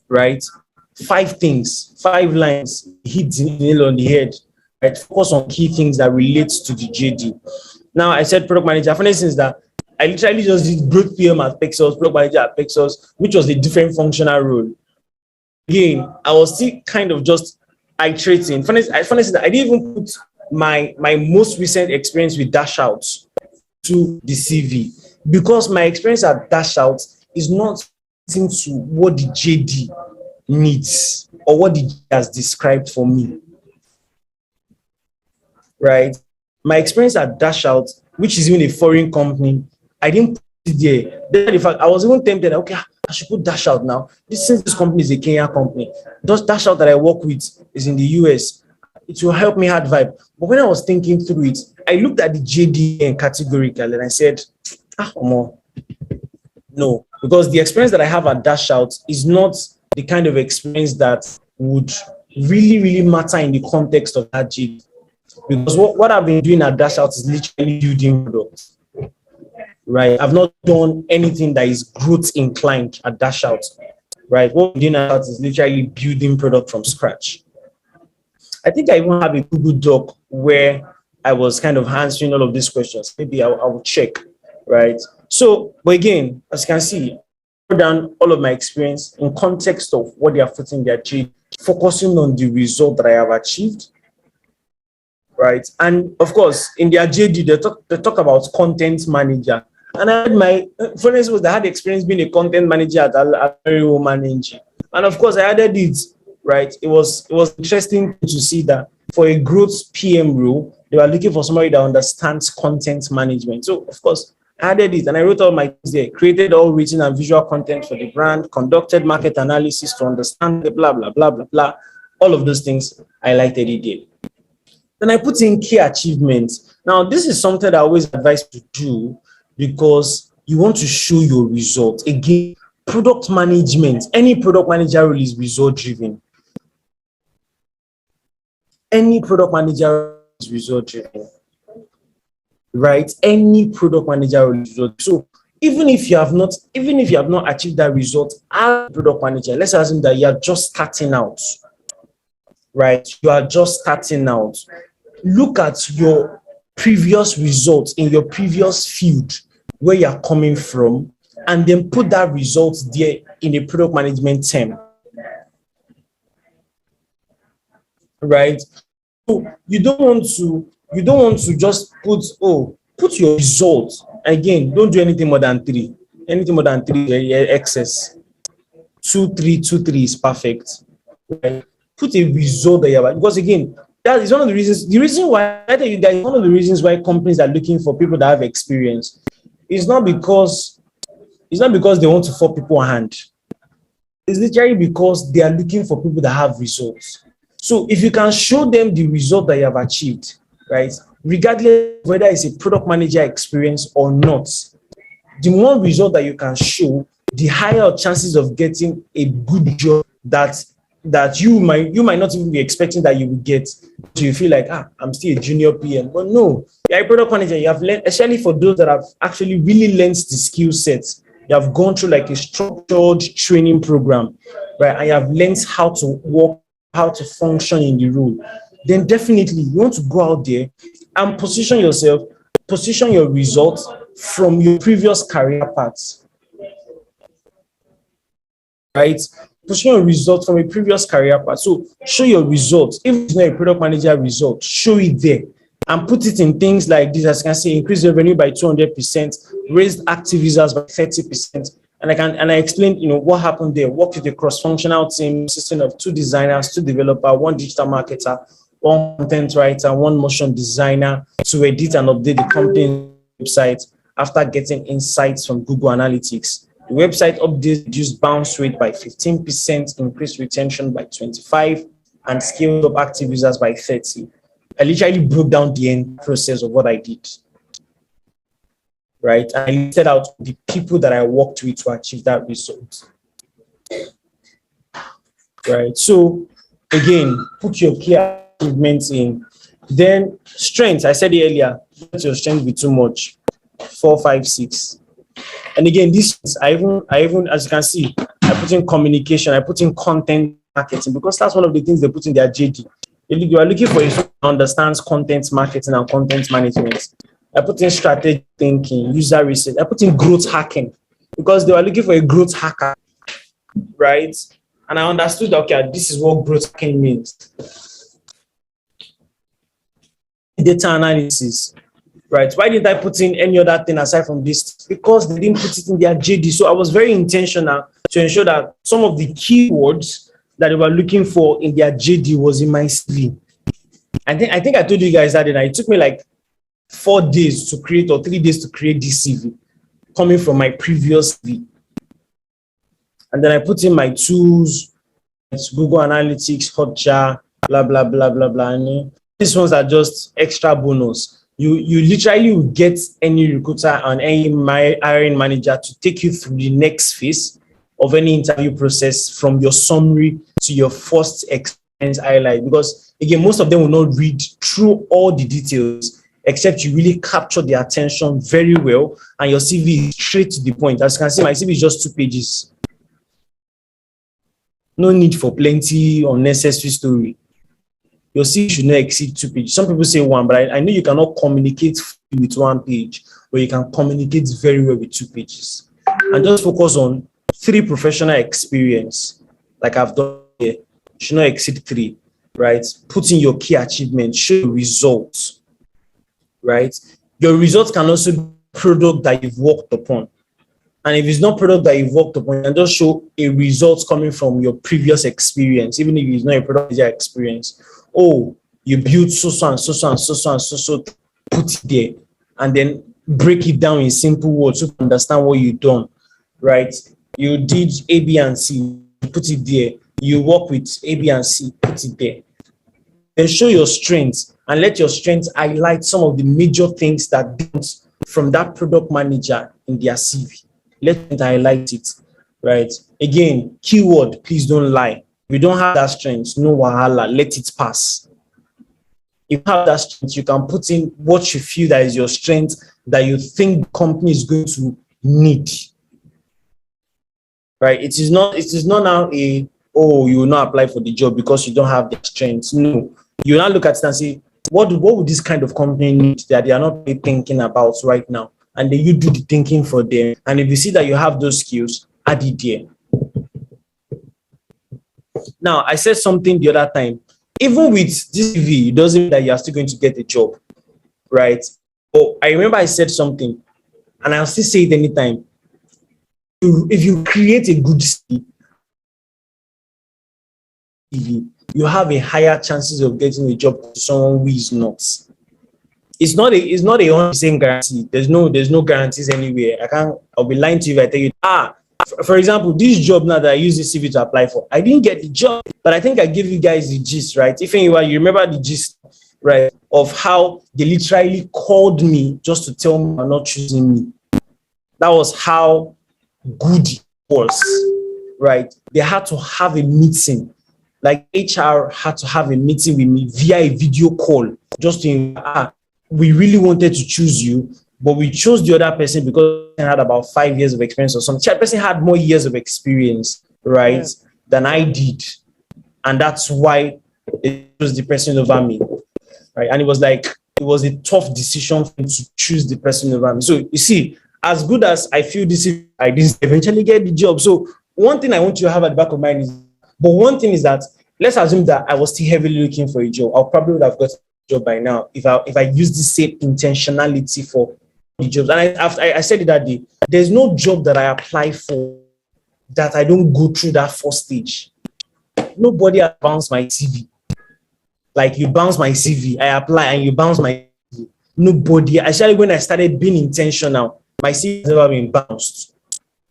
Right. 5 things, 5 lines, hit the nail on the head. Right. Focus on key things that relate to the JD. Now, I said product manager. Funny thing is that I literally just did growth PM at Pexels, product manager at Pexels, which was a different functional role. Again, I was still kind of just iterating. Funny is that I didn't even put my most recent experience with Dash Out to the CV, because my experience at Dash Out is not into what the JD needs or what the JD has described for me. Right? My experience at Dash Out, which is even a foreign company, I didn't put it there. Then, in fact, I was even tempted, okay, I should put Dash Out now. Since this company is a Kenyan company, those Dash Out that I work with is in the US. It will help me add vibe. But when I was thinking through it, I looked at the JD and categorical and I said, no, because the experience that I have at Dash Out is not the kind of experience that would really, really matter in the context of that JD. Because what I've been doing at Dash Out is literally building products. Right, I've not done anything that is growth inclined at Dash Out. Right, what we're doing at Dash Out is literally building product from scratch. I think I even have a Google Doc where I was kind of answering all of these questions. Maybe I will check. Right. So, but again, as you can see, I've done all of my experience in context of what they are putting their JD, focusing on the result that I have achieved. Right, and of course, in their JD, they talk about content manager. And I had my, for instance, I had experience being a content manager at Olabanji. And of course, I added it, right? It was interesting to see that for a growth PM role, they were looking for somebody that understands content management. So, of course, I added it and I wrote all my things there, created all written and visual content for the brand, conducted market analysis to understand the blah, blah, blah, blah, blah. All of those things, I highlighted it there. Then I put in key achievements. Now, this is something that I always advise to do, because you want to show your result. Again, product management, any product manager role is result driven. Any product manager is result driven. Right? Any product manager role is result driven. So even if you have not achieved that result as a product manager, let's assume that you are just starting out. Right? You are just starting out. Look at your previous results in your previous field where you're coming from, and then put that result there in a product management term. Right? So you don't want to just put your results. Again, don't do anything more than 3. Anything more than 3 is excess. 2, 3, 2, 3 is perfect. Right? Put a result that you have, because again, that is one of the reasons. The reason why I tell you guys, one of the reasons why companies are looking for people that have experience is not because they want to force people's hand. It's literally because they are looking for people that have results. So if you can show them the result that you have achieved, right, regardless of whether it's a product manager experience or not, the more result that you can show, the higher chances of getting a good job that you might not even be expecting that you will get. So you feel like, I'm still a junior PM. But no, you're a product manager. You have learned, especially for those that have actually really learned the skill sets. You have gone through like a structured training program, right? And you have learned how to work how to function in the role, then definitely you want to go out there and position yourself, position your results from your previous career paths, right? Position your results from a previous career path. So show your results. If it's not a product manager result, show it there and put it in things like this. As you can see, increase revenue by 200%, raised active users by 30%. And I explained, what happened there. Worked with a cross-functional team consisting of 2 designers, 2 developers, 1 digital marketer, 1 content writer, 1 motion designer to edit and update the company website after getting insights from Google Analytics. The website updates reduced bounce rate by 15%, increased retention by 25%, and scaled up active users by 30%. I literally broke down the end process of what I did. Right? And I listed out the people that I worked with to achieve that result. Right? So again, put your key achievements in. Then strengths, I said earlier, let your strength be too much. 4, 5, 6. And again, this I even as you can see, I put in communication, I put in content marketing, because that's one of the things they put in their JD. You are looking for a who understands content marketing and content management. I put in strategic thinking, user research. I put in growth hacking because they were looking for a growth hacker, right? And I understood that, okay, this is what growth hacking means. Data analysis, right? Why did I put in any other thing aside from this? Because they didn't put it in their JD. So I was very intentional to ensure that some of the keywords that they were looking for in their JD was in my CV. I think I told you guys that it took me like 4 days to create or 3 days to create this CV coming from my previous CV. And then I put in my tools, Google Analytics, Hotjar, blah, blah, blah, blah, blah. And these ones are just extra bonus. You literally will get any recruiter and any hiring manager to take you through the next phase of any interview process from your summary to your first experience highlight. Because again, most of them will not read through all the details except you really capture their attention very well and your CV is straight to the point. As you can see, my CV is just 2 pages. No need for plenty unnecessary story. Your CV should not exceed 2 pages. Some people say 1, but I know you cannot communicate with 1 page, but you can communicate very well with 2 pages. And just focus on 3 professional experience, like I've done here. You should not exceed 3, right? Put in your key achievements, show results. Right? Your results can also be product that you've worked upon. And if it's not product that you've worked upon, you can just show a result coming from your previous experience, even if it's not a product experience. Oh, you built so and so and so and so, put it there, and then break it down in simple words so you understand what you've done. Right? You did A, B, and C, put it there. You work with A, B, and C, put it there. Then show your strengths and let your strengths highlight some of the major things that comes from that product manager in their CV. Let them highlight it, right? Again, keyword, please don't lie. If you don't have that strength, no wahala, let it pass. If you have that strength, you can put in what you feel that is your strength that you think the company is going to need. Right? It is not now you will not apply for the job because you don't have the strength. No. You now look at it and say, what would this kind of company need that they are not really thinking about right now? And then you do the thinking for them. And if you see that you have those skills, add it there. Now, I said something the other time. Even with this CV, it doesn't mean that you are still going to get a job, right? But I remember I said something, and I'll still say it anytime. If you create a good CV, you have a higher chances of getting a job to someone who is not. It's not a 100% guarantee. There's no guarantees anywhere. I'll be lying to you if I tell you, for example, this job now that I use this CV to apply for, I didn't get the job, but I think I gave you guys the gist, right? If anyone, you remember the gist, right, of how they literally called me just to tell me they're not choosing me. That was how good it was, right? They had to have a meeting. Like HR had to have a meeting with me via a video call just to, we really wanted to choose you, but we chose the other person because they had about 5 years of experience or something. That person had more years of experience, right, than I did. and that's why they chose the person over me, right? And it was like it was a tough decision for me to choose the person over me. So you see, as good as I feel this, I didn't eventually get the job. So one thing I want you to have at the back of mind is, but one thing is that let's assume that I was still heavily looking for a job. I probably would have got a job by now if I used the same intentionality for the jobs. And I said it that day. There's no job that I apply for that I don't go through that first stage. Nobody has bounced my CV. Like you bounce my CV, I apply and you bounce my CV. Nobody, actually when I started being intentional, my CV has never been bounced,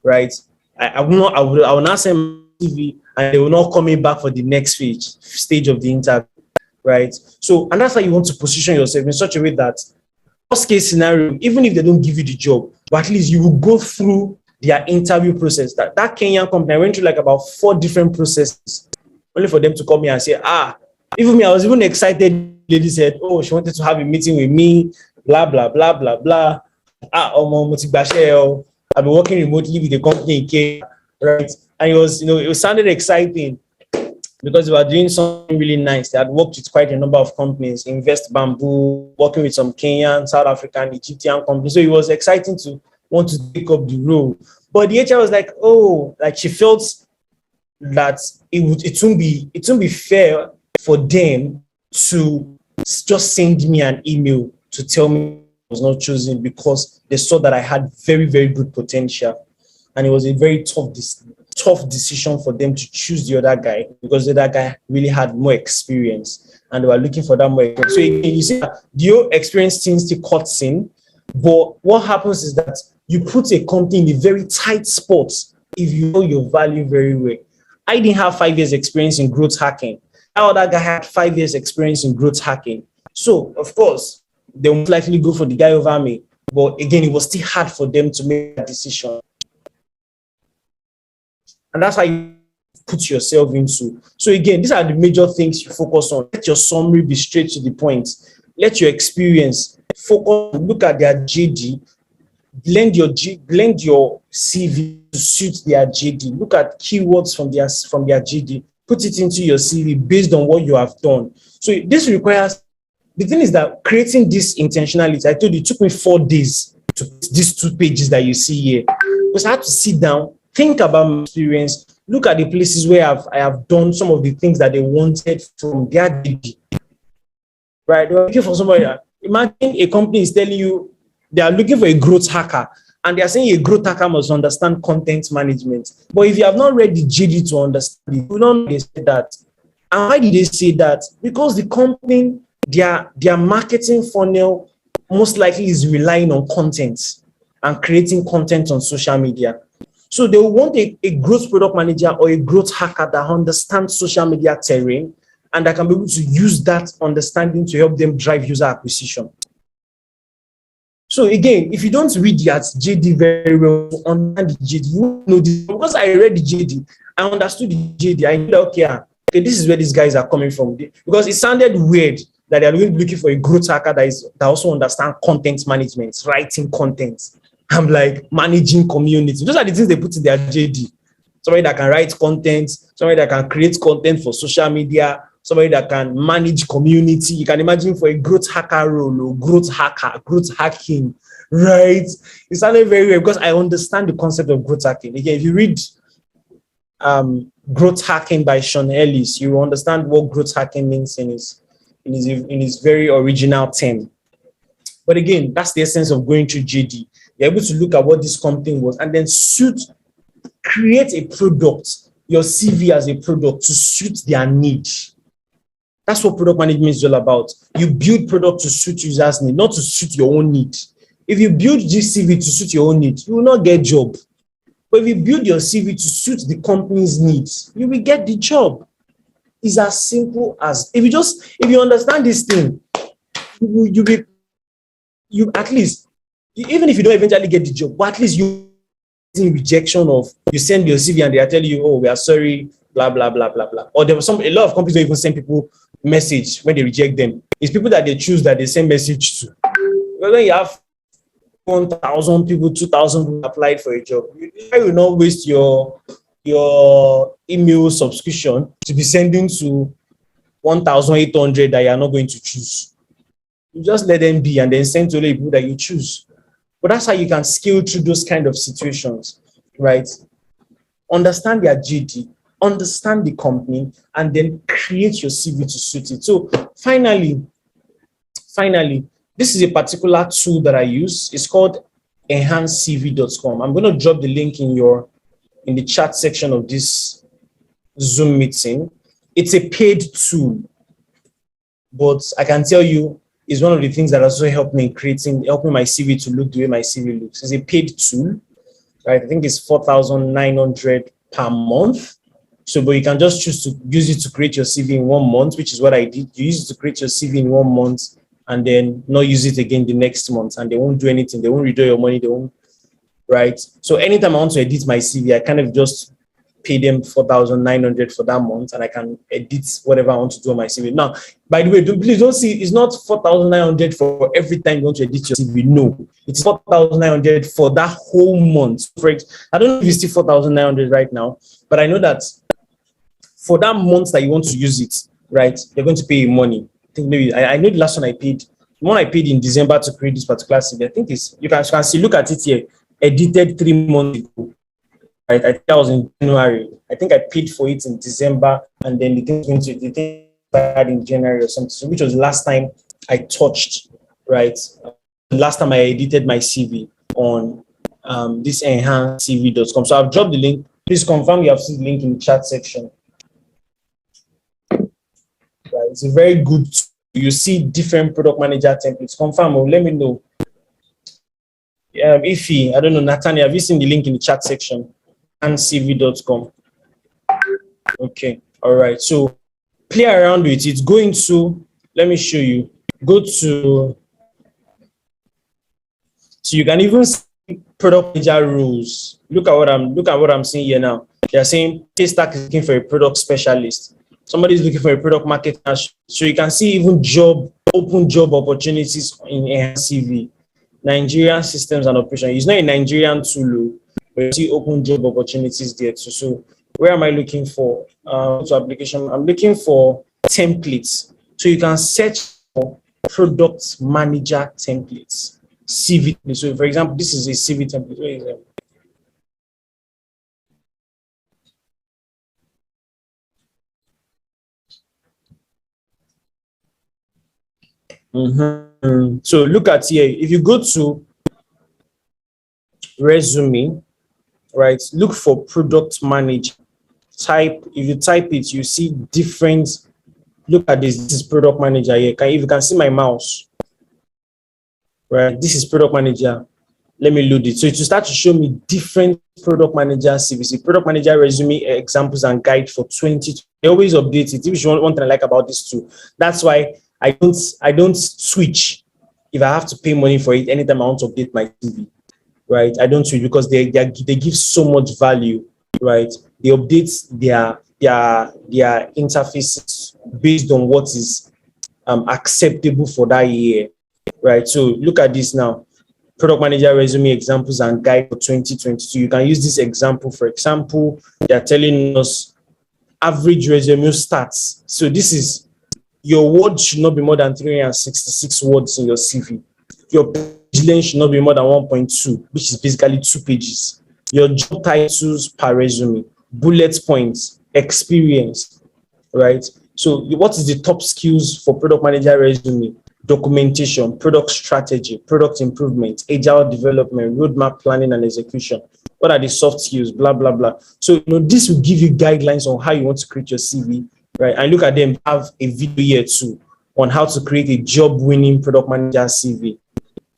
right? I will not send my CV and they will not call me back for the next stage of the interview, right? So, and that's how you want to position yourself in such a way that worst case scenario, even if they don't give you the job, but at least you will go through their interview process. That Kenyan company, I went through like about 4 different processes, only for them to call me and say, even me, I was even excited. Lady said, oh, she wanted to have a meeting with me, blah, blah, blah, blah, blah. I've been working remotely with the company in Kenya, right? And it sounded exciting because they were doing something really nice. They had worked with quite a number of companies, Invest Bamboo, working with some Kenyan, South African, Egyptian companies. So it was exciting to want to take up the role. But the HR was like, oh, like she felt that it won't be fair for them to just send me an email to tell me I was not chosen because they saw that I had very, very good potential. And it was a very tough decision for them to choose the other guy because the other guy really had more experience and they were looking for that more experience. So again, you see that the experience thing still cuts in, but what happens is that you put a company in a very tight spot if you know your value very well. I didn't have 5 years experience in growth hacking. That other guy had 5 years experience in growth hacking. So, of course, they will most likely go for the guy over me. But again, it was still hard for them to make that decision. And that's how you put yourself into. So again, these are the major things you focus on. Let your summary be straight to the point. Let your experience focus, look at their JD, blend your CV to suit their JD. Look at keywords from their JD. Put it into your CV based on what you have done. So this requires, the thing is that creating this intentionality, I told you, it took me 4 days to put these 2 pages that you see here. Because I had to sit down, think about my experience, look at the places where I have done some of the things that they wanted from their JD. Right? They're looking for somebody. Imagine a company is telling you they are looking for a growth hacker. And they are saying a growth hacker must understand content management. But if you have not read the JD to understand it, you don't know they say that. And why did they say that? Because the company, their marketing funnel most likely is relying on content and creating content on social media. So they want a growth product manager or a growth hacker that understands social media terrain and that can be able to use that understanding to help them drive user acquisition. So again, if you don't read the JD very well, understand the JD, you know this. Because I read the JD, I understood the JD. I knew, okay, this is where these guys are coming from. Because it sounded weird that they are looking for a growth hacker that also understands content management, writing content. I'm like, managing community. Those are the things they put in their JD. Somebody that can write content, somebody that can create content for social media, somebody that can manage community. You can imagine for a growth hacker role or growth hacking, right? It sounded very well because I understand the concept of growth hacking. Again, if you read Growth Hacking by Sean Ellis, you will understand what growth hacking means in his very original term. But again, that's the essence of going through JD. You're able to look at what this company was and then create a product, your CV as a product to suit their need. That's what product management is all about. You build product to suit users' need, not to suit your own need. If you build this CV to suit your own need, you will not get job. But if you build your CV to suit the company's needs, you will get the job. It's as simple as if you understand this thing, you at least, even if you don't eventually get the job, but at least you in rejection of you send your CV and they are telling you, oh, we are sorry, blah blah blah blah blah. Or there was a lot of companies don't even send people message when they reject them. It's people that they choose that they send message to. But when you have 1,000 people, 2,000 people applied for a job, you will not waste your your email subscription to be sending to 1,800 that you are not going to choose. You just let them be and then send to the people that you choose. But that's how you can scale through those kind of situations, right? Understand their GD, understand the company, and then create your CV to suit it. So finally, this is a particular tool that I use. It's called enhancedcv.com. I'm going to drop the link in the chat section of this Zoom meeting. It's a paid tool, but I can tell you it's one of the things that also helped me in helping my CV to look the way my CV looks. It's a paid tool, right? I think it's 4,900 per month. So, but you can just choose to use it to create your CV in 1 month, which is what I did. You use it to create your CV in 1 month and then not use it again the next month, and they won't do anything. They won't withdraw your money. They won't, right? So anytime I want to edit my CV, I kind of just pay them 4,900 for that month, and I can edit whatever I want to do on my CV. Now, by the way, please don't see, it's not 4,900 for every time you want to edit your CV. No, it's 4,900 for that whole month. I don't know if it's still 4,900 right now, but I know that for that month that you want to use it, right, you're going to pay money. I think maybe I know the last one I paid, the one I paid in December to create this particular CV. I think it's, you can see, look at it here, edited 3 months ago. Right, I think that was in January. I think I paid for it in December, and then the thing started in January or something. So which was the last time I touched, right? The last time I edited my CV on this enhancedcv.com. So I've dropped the link. Please confirm you have seen the link in the chat section. Right, it's a very good tool. You see different product manager templates. Confirm or let me know. Ify, I don't know, Nathaniel, have you seen the link in the chat section? enhancedcv.com. Okay, all right. So play around with it. Go into, let me show you. Go to, so you can even see product manager rules. Look at what I'm seeing here now. They're saying Paystack is looking for a product specialist. Somebody is looking for a product marketer. So you can see even open job opportunities in CV. Nigerian systems and operations. It's not a Nigerian tool, but you see open job opportunities there too. So where am I looking for? To application, I'm looking for templates. So you can search for product manager templates, CV. So for example, this is a CV template. Where is it? So look at here. If you go to resume, right, look for product manager. If you type it, you see different. Look at this. This is product manager here. If you can see my mouse, right? This is product manager. Let me load it. So it will start to show me different product manager CVC, product manager resume examples and guide for 20. They always update it. If you want one thing I like about this too, that's why I don't switch if I have to pay money for it anytime I want to update my CV, right? I don't switch because they give so much value, right? They update their interfaces based on what is acceptable for that year, right? So look at this now. Product manager resume examples and guide for 2022. You can use this example. For example, they're telling us average resume stats. So this is your words should not be more than 366 words in your CV. Your page length should not be more than 1.2, which is basically 2 pages. Your job titles per resume, bullet points, experience, right? So what is the top skills for product manager resume? Documentation, product strategy, product improvement, agile development, roadmap planning and execution. What are the soft skills? Blah, blah, blah. So, this will give you guidelines on how you want to create your CV, right? And look at them, have a video here too on how to create a job-winning product manager CV.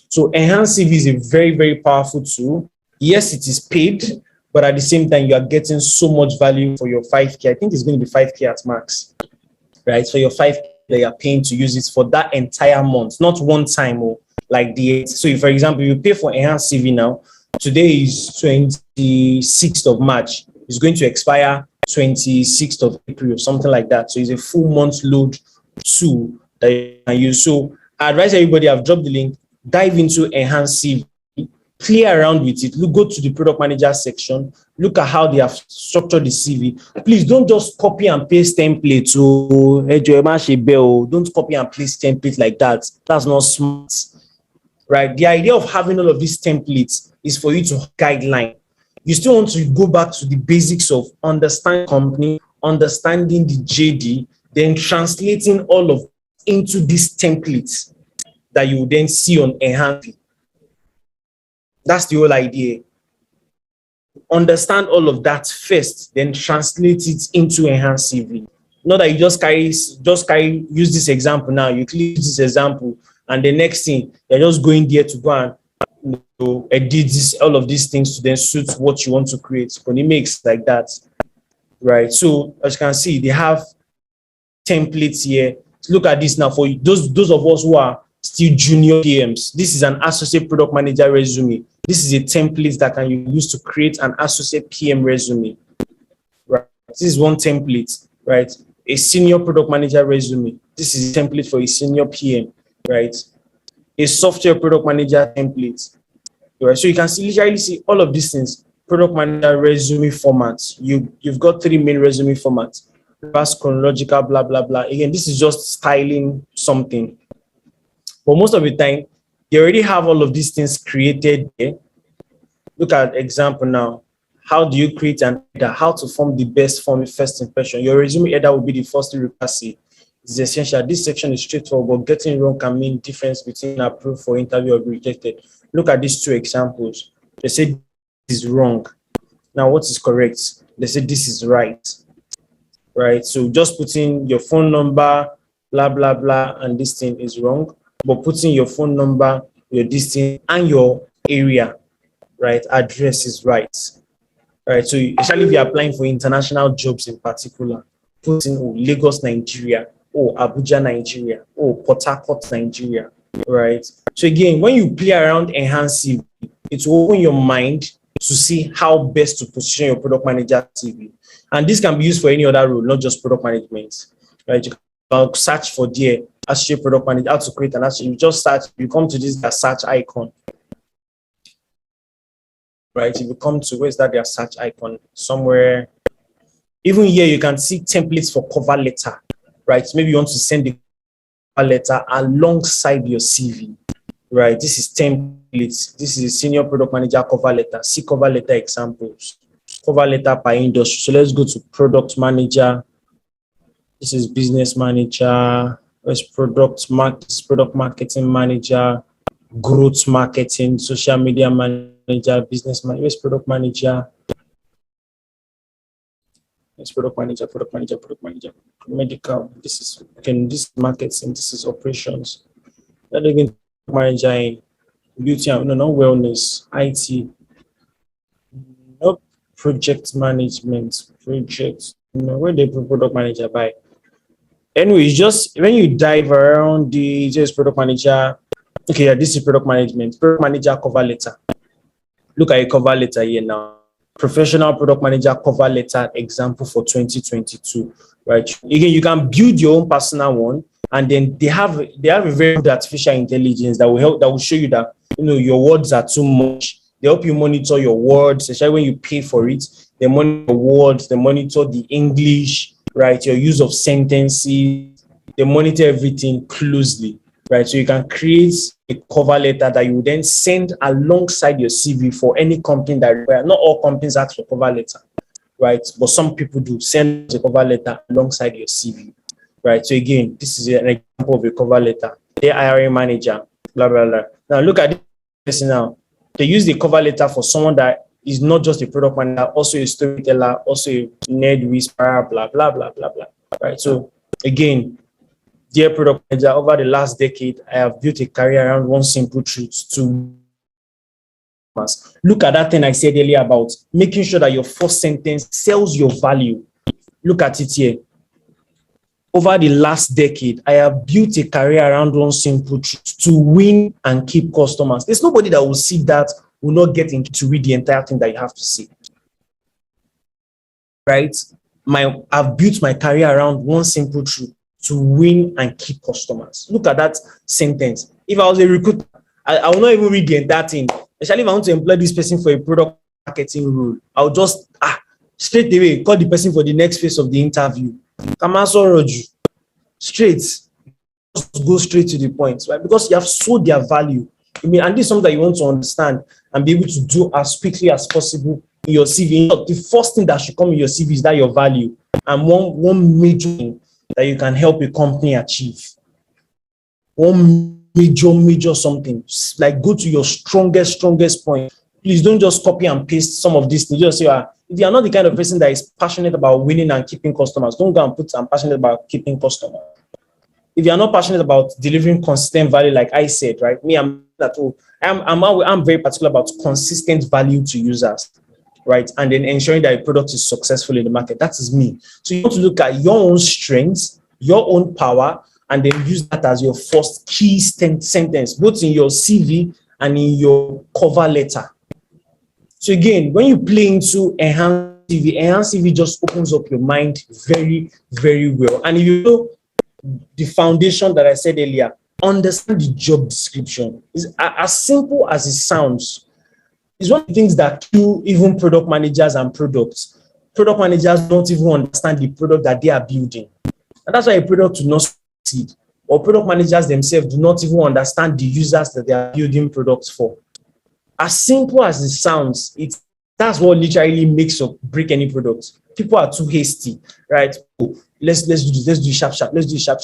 So, Enhanced CV is a very, very powerful tool. Yes, it is paid, but at the same time, you are getting so much value for your 5K. I think it's going to be 5K at max, right? So, your 5K that you're paying to use it for that entire month, not one time or like the. So, if, for example, you pay for Enhanced CV now, today is 26th of March. It's going to expire 26th of April or something like that. So, it's a full month load tool that you can use. So, I advise everybody, I've dropped the link, dive into Enhanced CV, play around with it. Look, go to the product manager section, look at how they have structured the CV. Please don't just copy and paste templates. Don't copy and paste templates like that. That's not smart, right? The idea of having all of these templates is for you to guideline. You still want to go back to the basics of understanding company, understanding the JD, then translating all of into these templates that you will then see on Enhance. That's the whole idea. Understand all of that first, then translate it into Enhance CV. Not that you just carry, use this example now, you click this example, and the next thing, you're just going there to go and edit this, all of these things to then suit what you want to create. But it makes like that, right? So as you can see, they have templates here. Look at this now for those of us who are still junior PMs. This is an associate product manager resume. This is a template that can you use to create an associate PM resume. Right? This is one template, right? A senior product manager resume. This is a template for a senior PM, right? A software product manager template. Right? So you can literally see all of these things. Product manager resume formats. You've got 3 main resume formats. Reverse chronological, blah, blah, blah. Again, this is just styling something. But most of the time, they already have all of these things created there. Look at example now. How do you create an header? How to form the best first impression? Your resume header will be the first thing you see. It's essential. This section is straightforward, but getting wrong can mean difference between approved for interview or rejected. Look at these 2 examples. They say this is wrong. Now, what is correct? They say this is right. Right? So just putting your phone number, blah, blah, blah, and this thing is wrong. But putting your phone number, your distance, and your area, right, address is right. Right? So especially if you're applying for international jobs in particular, putting Lagos, Nigeria, Abuja, Nigeria, Port Harcourt, Nigeria, right? So again, when you play around Enhance CV, it will open your mind to see how best to position your product manager CV. And this can be used for any other role, not just product management, right? You can search for there, associate product manager, how to create an associate. You just search, you come to this search icon, right? If you come to where's that their search icon somewhere, even here you can see templates for cover letter, right? Maybe you want to send the cover letter alongside your CV, right? This is templates. This is a senior product manager cover letter. See cover letter examples. Cover letter by industry. So let's go to product manager. This is business manager. Where's product marketing manager, growth marketing, social media manager, business manager. Where's product manager? It's product manager, medical. This is this is marketing, this is operations. Not even manager in beauty, no, not wellness, IT, no project management, where they put product manager by. Anyway, it's just when you dive around the just product manager. Okay, yeah, this is product management, product manager cover letter. Look at a cover letter here now. Professional product manager cover letter example for 2022, right? Again, you can build your own personal one, and then they have a very good artificial intelligence that will show you that your words are too much. They help you monitor your words, especially when you pay for it. They monitor your words, they monitor the English, right? Your use of sentences, they monitor everything closely, right? So you can create a cover letter that you then send alongside your CV for any company that requires. Not all companies ask for cover letter, right? But some people do send a cover letter alongside your CV, right? So again, this is an example of a cover letter. The hiring manager, blah, blah, blah. Now look at this now. They use the cover letter for someone that is not just a product manager, also a storyteller, also a nerd whisperer, blah, blah, blah, blah, blah, right? So again, dear product manager, over the last decade, I have built a career around one simple truth to look at that thing I said earlier about making sure that your first sentence sells your value. Look at it here. Over the last decade, I have built a career around one simple truth to win and keep customers. There's nobody that will see that will not get into to read the entire thing that you have to see. Right? I've built my career around one simple truth to win and keep customers. Look at that sentence. If I was a recruiter, I will not even read the entire thing. Especially if I want to employ this person for a product marketing role, I'll just straight away call the person for the next phase of the interview. Kamaso Roju, straight, just go straight to the point, right? Because you have sold their value. I mean, and this is something that you want to understand and be able to do as quickly as possible in your CV. The first thing that should come in your CV is that your value, and one major thing that you can help a company achieve. One major something, like go to your strongest point. Please don't just copy and paste some of these things. Just say, if you are not the kind of person that is passionate about winning and keeping customers, don't go and put I'm passionate about keeping customers. If you are not passionate about delivering consistent value, like I said, right? Me, I'm that. Oh, I'm very particular about consistent value to users, right? And then ensuring that a product is successful in the market. That is me. So you want to look at your own strengths, your own power, and then use that as your first key sentence, both in your CV and in your cover letter. So again, when you play into enhanced CV just opens up your mind very well. And if you know the foundation that I said earlier, understand the job description. It's as simple as it sounds. It's one of the things that kill even product managers and products. Product managers don't even understand the product that they are building. And that's why a product will not succeed. Or product managers themselves do not even understand the users that they are building products for. As simple as it sounds, that's what literally makes or break any product. People are too hasty, right? Oh, let's do this, let's do it sharp. Let's do it sharp.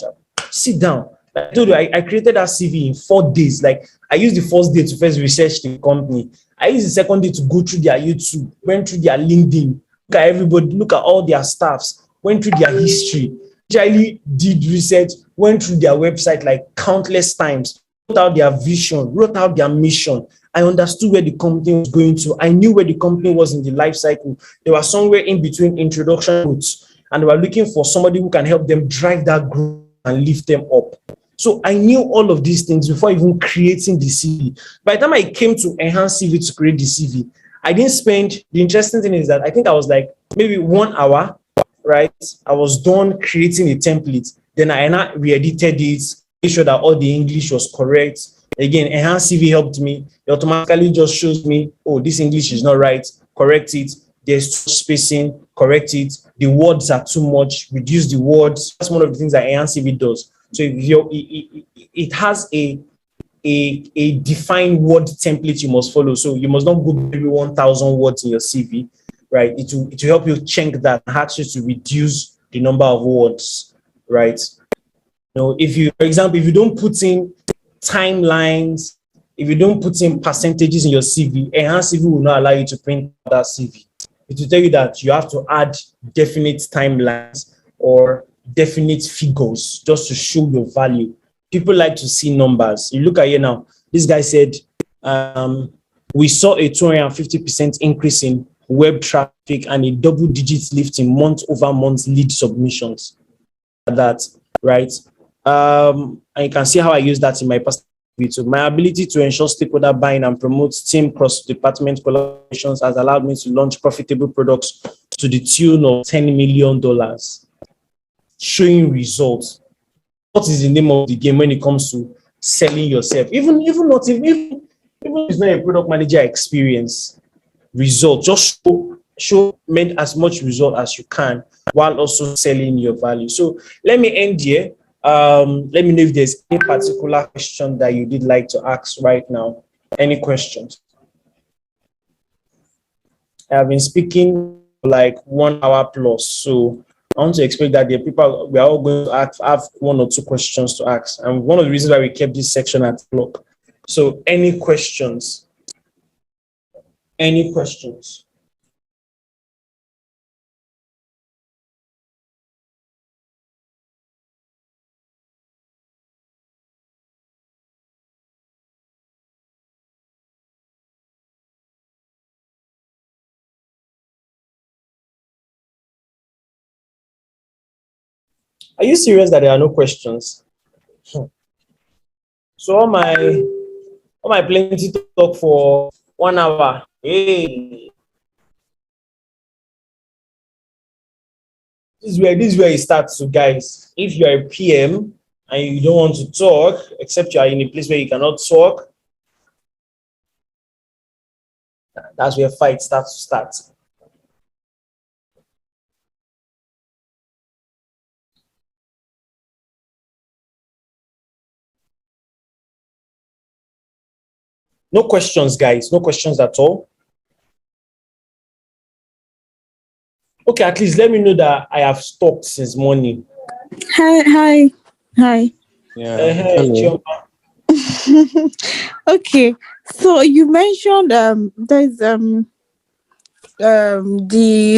Sit down. I told you, I created that CV in 4 days. Like, I used the first day to first research the company. I used the second day to go through their YouTube, went through their LinkedIn, look at everybody, look at all their staffs, went through their history, literally did research, went through their website like countless times, wrote out their vision, wrote out their mission. I understood where the company was going to. I knew where the company was in the life cycle. They were somewhere in between introduction routes, and they were looking for somebody who can help them drive that growth and lift them up. So I knew all of these things before even creating the CV. By the time I came to enhance CV to create the CV, I didn't spend, the interesting thing is that I think I was like maybe 1 hour, right? I was done creating a template. Then I re-edited it, made sure that all the English was correct. Again, enhanced CV helped me. It automatically just shows me, oh, this English is not right, correct it. There's spacing, correct it. The words are too much, reduce the words. That's one of the things that enhanced CV does. So it has a defined word template you must follow. So you must not go maybe 1,000 words in your CV, right? It will help you check that and ask you to reduce the number of words, right? You know, if you, for example, if you don't put in timelines, if you don't put in percentages in your CV, enhanced CV will not allow you to print that CV. It will tell you that you have to add definite timelines or definite figures just to show your value. People like to see numbers. You look at here now, this guy said, we saw a 250% increase in web traffic and a double-digit lift in month-over-month lead submissions. That, right? And you can see how I use that in my personal video. My ability to ensure stakeholder buying and promote team cross-department collaborations has allowed me to launch profitable products to the tune of $10 million, showing results. What is the name of the game when it comes to selling yourself? Even if it's not a product manager experience, result, just show as much result as you can while also selling your value. So let me end here. Let me know if there's any particular question that you did like to ask right now. Any questions? I have been speaking like 1 hour plus, so I want to expect that the people, we are all going to have 1 or 2 questions to ask. And one of the reasons why we kept this section at block. So any questions? Any questions? Are you serious that there are no questions? So all my plenty talk for 1 hour. Hey, this is where it starts. So guys, if you are a PM and you don't want to talk, except you are in a place where you cannot talk, That's where fight starts to start. No questions, guys. No questions at all. Okay, at least let me know that I have stopped since morning. Hi. Yeah. Hey, Hello. Chioma. Okay, so you mentioned there's the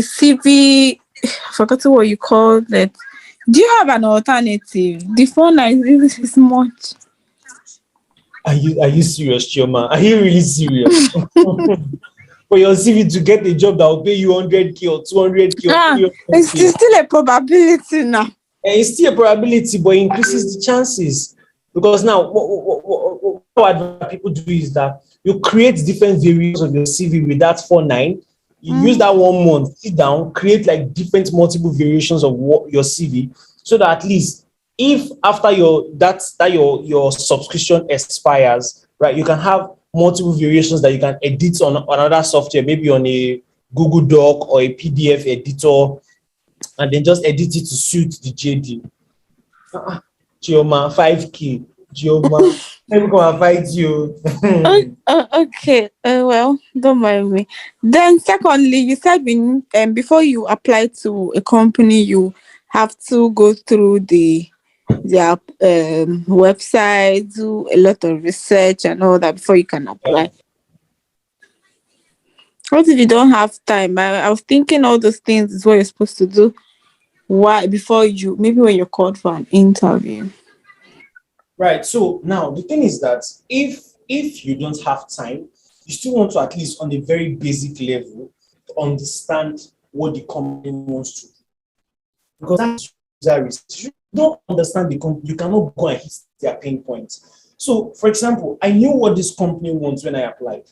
CV. I forgot what you called it. Do you have an alternative? The phone is much. Are you serious, Chioma? Are you really serious? For your CV to get a job that will pay you 100K or 200K or It's 300K. still a probability now. And it's still a probability, but it increases the chances. Because now, what people do is that you create different variations of your CV with that 4.9. You use that 1 month, sit down, create like different multiple variations of your CV, so that at least if after your subscription expires, right, you can have multiple variations that you can edit on another software, maybe on a Google Doc or a PDF editor, and then just edit it to suit the JD. Chioma, 5K. Chioma, let me come and fight you. Okay. Well, don't mind me. Then, secondly, you said before you apply to a company, you have to go through their website, do a lot of research and all that before you can apply. What if you don't have time? I was thinking all those things is what you're supposed to do. Why before you maybe when you're called for an interview? Right. So now the thing is that if you don't have time, you still want to at least on a very basic level to understand what the company wants to do. Because that's user research. You don't understand the company, you cannot go and hit their pain points. So, for example, I knew what this company wants when I applied.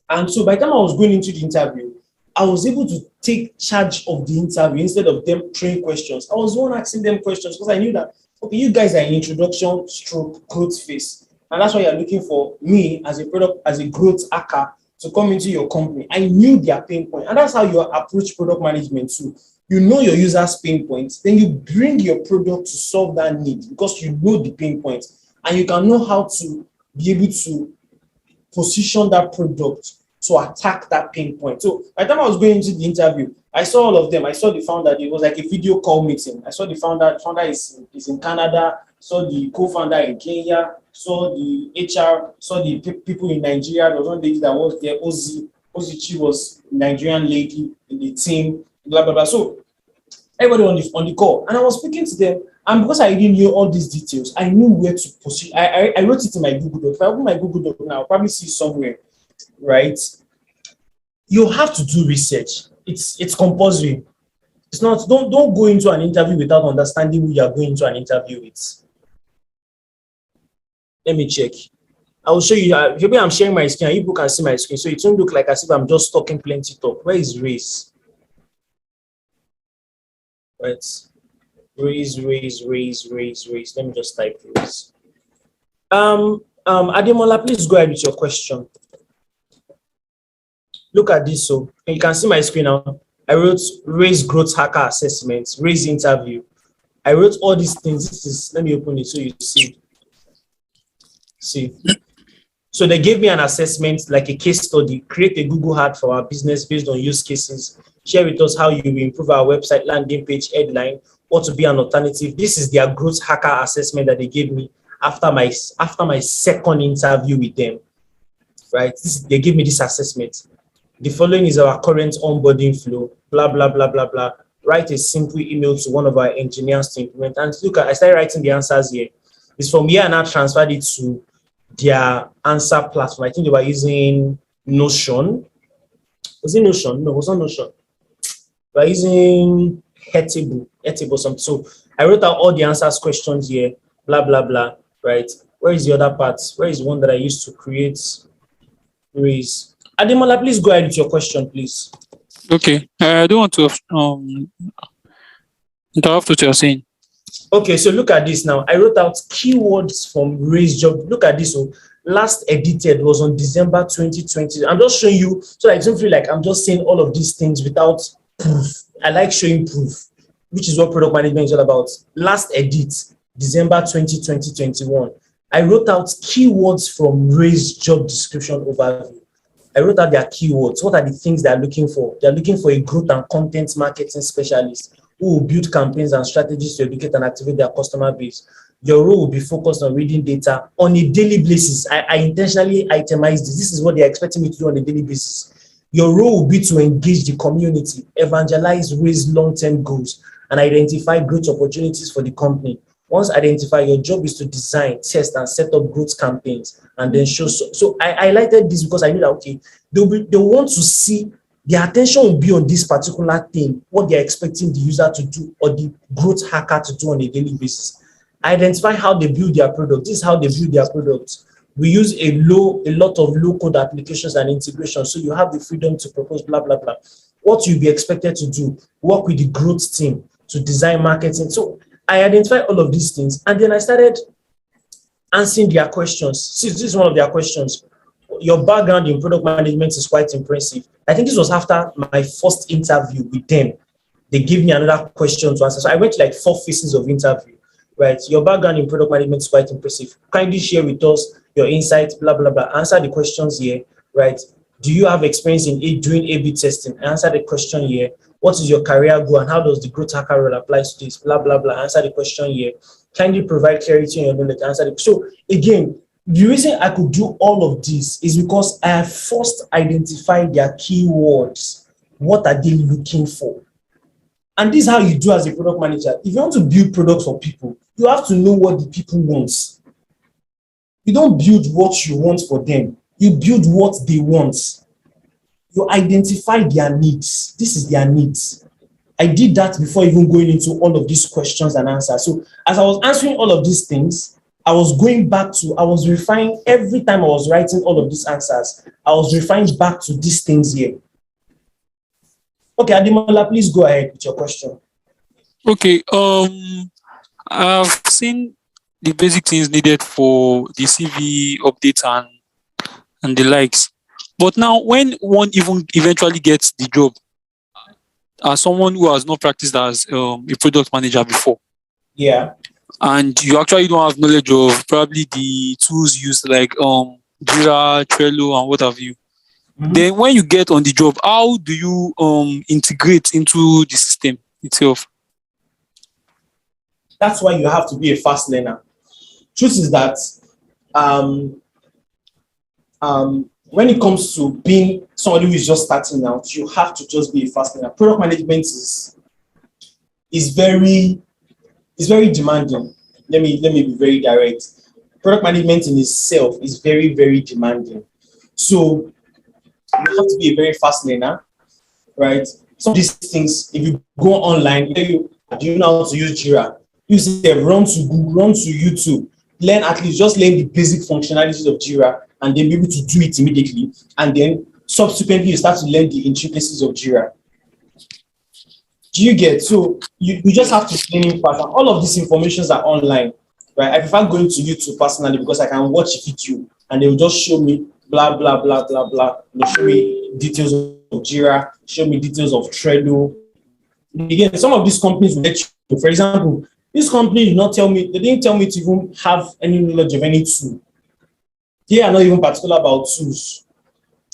And so by the time I was going into the interview, I was able to take charge of the interview instead of them throwing questions. I was the one asking them questions because I knew that, okay, you guys are in introduction stroke growth phase. And that's why you're looking for me as a growth hacker to come into your company. I knew their pain point. And that's how you approach product management too. You know your user's pain points, then you bring your product to solve that need because you know the pain points and you can know how to be able to position that product to attack that pain point. So by the time I was going into the interview, I saw all of them. I saw the founder. It was like a video call meeting. I saw the founder. The founder is in Canada. Saw the co-founder in Kenya. Saw the HR. Saw the people in Nigeria. There was one lady that was there. Ozichi was Nigerian lady in the team. Blah blah blah. So everybody on the call, and I was speaking to them. And because I didn't know all these details, I knew where to position. I wrote it in my Google Doc. If I open my Google Doc now, I'll probably see somewhere, right? You have to do research. It's compulsory. It's not. Don't go into an interview without understanding who you are going into an interview with. Let me check. I will show you. Maybe I'm sharing my screen. You people can see my screen, so it won't look like as if I'm just talking plenty talk. Where is race? Right. Raise. Let me just type raise. Ademola, please go ahead with your question. Look at this. So you can see my screen now. I wrote raise growth hacker assessments, raise interview. I wrote all these things. This is, let me open it so you see. See. So they gave me an assessment, like a case study, create a Google ad for our business based on use cases, share with us how you will improve our website landing page headline, or to be an alternative. This is their growth hacker assessment that they gave me after my second interview with them, right? They gave me this assessment. The following is our current onboarding flow, blah, blah, blah, blah, blah. Write a simple email to one of our engineers to implement. And look, I started writing the answers here. It's from here and I transferred it to their answer platform. I think they were using Notion. Was it Notion? No, it wasn't Notion. They were using Hetable something. So I wrote out all the answers questions here, blah, blah, blah, right? Where is the other part? Where is the one that I used to create? Raise. Ademola, please go ahead with your question, please. Okay. I don't want to interrupt what you're saying. Okay, so look at this now. I wrote out keywords from raise job. Look at this. So last edited was on December 2020. I'm just showing you so that I don't feel like I'm just saying all of these things without proof. I like showing proof, which is what product management is all about. Last edit, December 2021. I wrote out keywords from Ray's job description overview. I wrote out their keywords. What are the things they're looking for? They're looking for a growth and content marketing specialist who will build campaigns and strategies to educate and activate their customer base. Your role will be focused on reading data on a daily basis. I intentionally itemized this. This is what they're expecting me to do on a daily basis. Your role will be to engage the community, evangelize, raise long-term goals, and identify growth opportunities for the company. Once identified, your job is to design, test, and set up growth campaigns, and then show. So I highlighted this because I knew that, okay, they want to see, their attention will be on this particular thing, what they're expecting the user to do or the growth hacker to do on a daily basis. Identify how they build their product. This is how they build their products. We use a lot of low-code applications and integrations, so you have the freedom to propose blah, blah, blah. What you'll be expected to do, work with the growth team to design marketing. So I identified all of these things, and then I started answering their questions. See, this is one of their questions. Your background in product management is quite impressive. I think this was after my first interview with them. They gave me another question to answer. So I went to like 4 phases of interview, right? Your background in product management is quite impressive. Kindly share with us your insights, blah, blah, blah. Answer the questions here, right? Do you have experience in doing A/B testing? Answer the question here. What is your career goal and how does the growth hacker role apply to this? Blah, blah, blah. Answer the question here. Kindly provide clarity on your knowledge. Answer the. So again, the reason I could do all of this is because I have first identified their keywords. What are they looking for? And this is how you do as a product manager. If you want to build products for people, you have to know what the people want. You don't build what you want for them. You build what they want. You identify their needs. This is their needs. I did that before even going into all of these questions and answers. So as I was answering all of these things, I was refining every time I was writing all of these answers. I was refining back to these things here. Okay, Ademola, please go ahead with your question. Okay. I've seen the basic things needed for the CV update and the likes. But now, when one even eventually gets the job, as someone who has not practiced as a product manager before, Yeah. and you actually don't have knowledge of probably the tools used like Jira, Trello, and what have you. Mhm. Then when you get on the job, how do you integrate into the system itself? That's why you have to be a fast learner. Truth is that when it comes to being somebody who is just starting out, you have to just be a fast learner. Product management is very demanding. Let me be very direct. Product management in itself is very, very demanding. So you have to be a very fast learner, right? Some of these things, if you go online, do you know how to use Jira? Use them, run to Google, run to YouTube, just learn the basic functionalities of Jira, and then be able to do it immediately. And then subsequently, you start to learn the intricacies of Jira. Do you get? So you just have to learn fast. And all of these informations are online, right? I prefer going to YouTube personally because I can watch a video and they will just show me blah, blah, blah, blah, blah. They show me details of Jira, show me details of Trello. Again, some of these companies will let you, for example, this company they didn't tell me to even have any knowledge of any tool. They are not even particular about tools.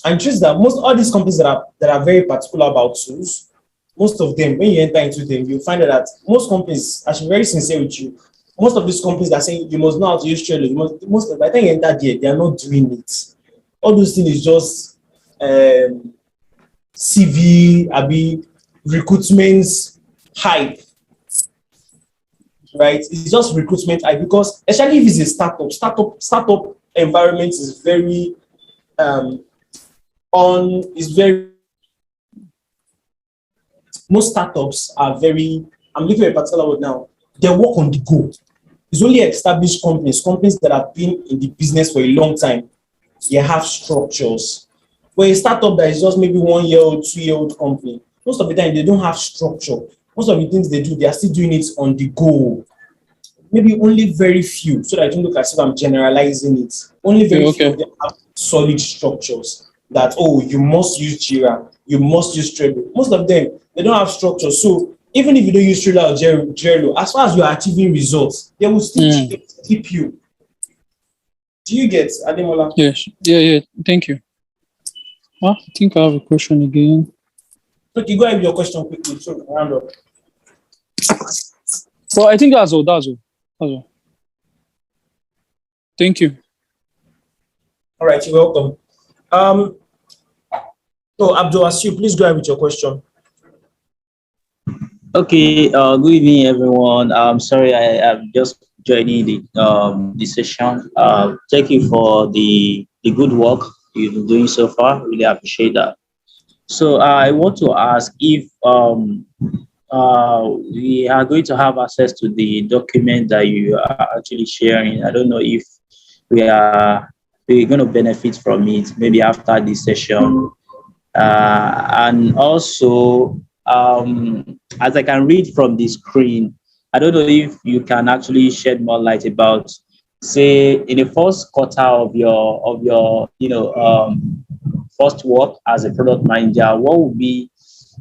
And truth is that all these companies that are very particular about tools, most of them, when you enter into them, you'll find out that most companies, I should be very sincere with you, most of these companies are saying you must know how to use Trello. By the time you enter there, they are not doing it. All those things is just CV, recruitment hype. Right? It's just recruitment hype because especially if it's a startup environment is very most startups are very, I'm looking at a particular word now, they work on the go. It's only established companies that have been in the business for a long time. They have structures. But a startup that is just maybe 1 year old, 2-year-old company, most of the time they don't have structure. Most of the things they do, they are still doing it on the go. maybe only very few, so that I don't look as if I'm generalizing it. Only very few Okay. of them have solid structures that, oh, you must use Jira, you must use Trello. Most of them, they don't have structure. So even if you don't use Trello or Trello, as far as you're achieving results, they will still keep you. Do you get, Ademola? Yes. Yeah. Thank you. I think I have a question again. Okay, go ahead with your question quickly. So round up. Well, I think that's all. That's all. Thank you. All right, you're welcome. So Abdul Asu, please go ahead with your question. Okay, good evening, everyone. Sorry, I am just joining the session. Thank you for the good work you've been doing so far. Really appreciate that. So I want to ask if we are going to have access to the document that you are actually sharing. I don't know if we're going to benefit from it maybe after this session. And also, as I can read from the screen, I don't know if you can actually shed more light about, say, in the first quarter of your first work as a product manager, what would be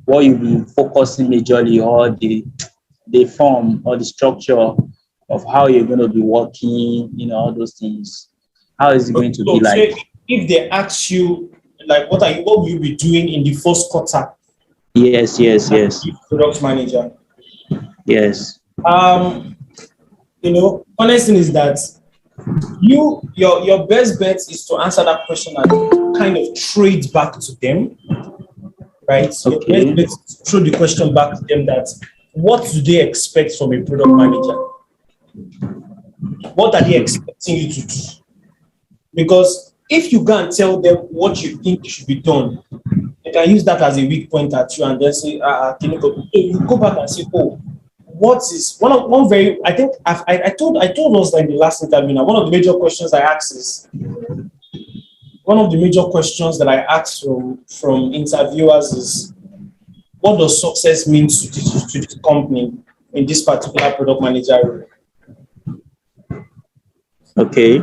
what you'll be focusing majorly, or the form or the structure of how you're going to be working, all those things. How is it going to be So like? say if they ask you, like, what will you be doing in the first quarter Yes, yes, as yes, a product manager? yes. Um, honest thing is that your best bet is to answer that question and kind of trade back to them, right? Your best Okay. bet is to throw the question back to them that what do they expect from a product manager? What are they expecting you to do? Because if you go and tell them what you think should be done, they can use that as a weak point at you and then say, can you go? So you go back and say, oh, what is one very, I think I told us that in the last interview now, one of the major questions I asked is, one of the major questions that I asked from interviewers is, what does success mean to this company in this particular product manager role? Okay.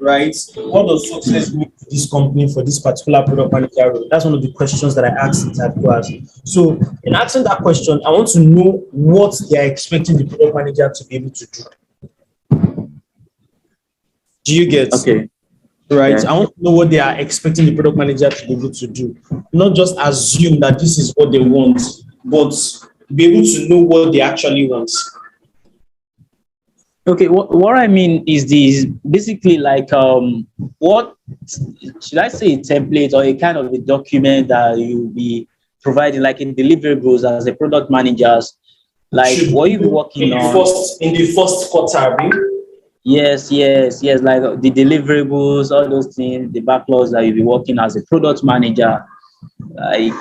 Right? What does success mean to this company for this particular product manager role? That's one of the questions that I asked interviewers. So, in asking that question, I want to know what they are expecting the product manager to be able to do. Do you get? Okay. Right? I Yeah. want to know what they are expecting the product manager to be able to do. Not just assume that this is what they want, but be able to know what they actually want. Okay. What I mean is this basically like what should I say, a template or a kind of a document that you'll be providing, like in deliverables as a product managers, like Should what you'll be do working on. in the first quarter, right? Yes, yes, yes. Like the deliverables, all those things, the backlogs that you'll be working as a product manager. Like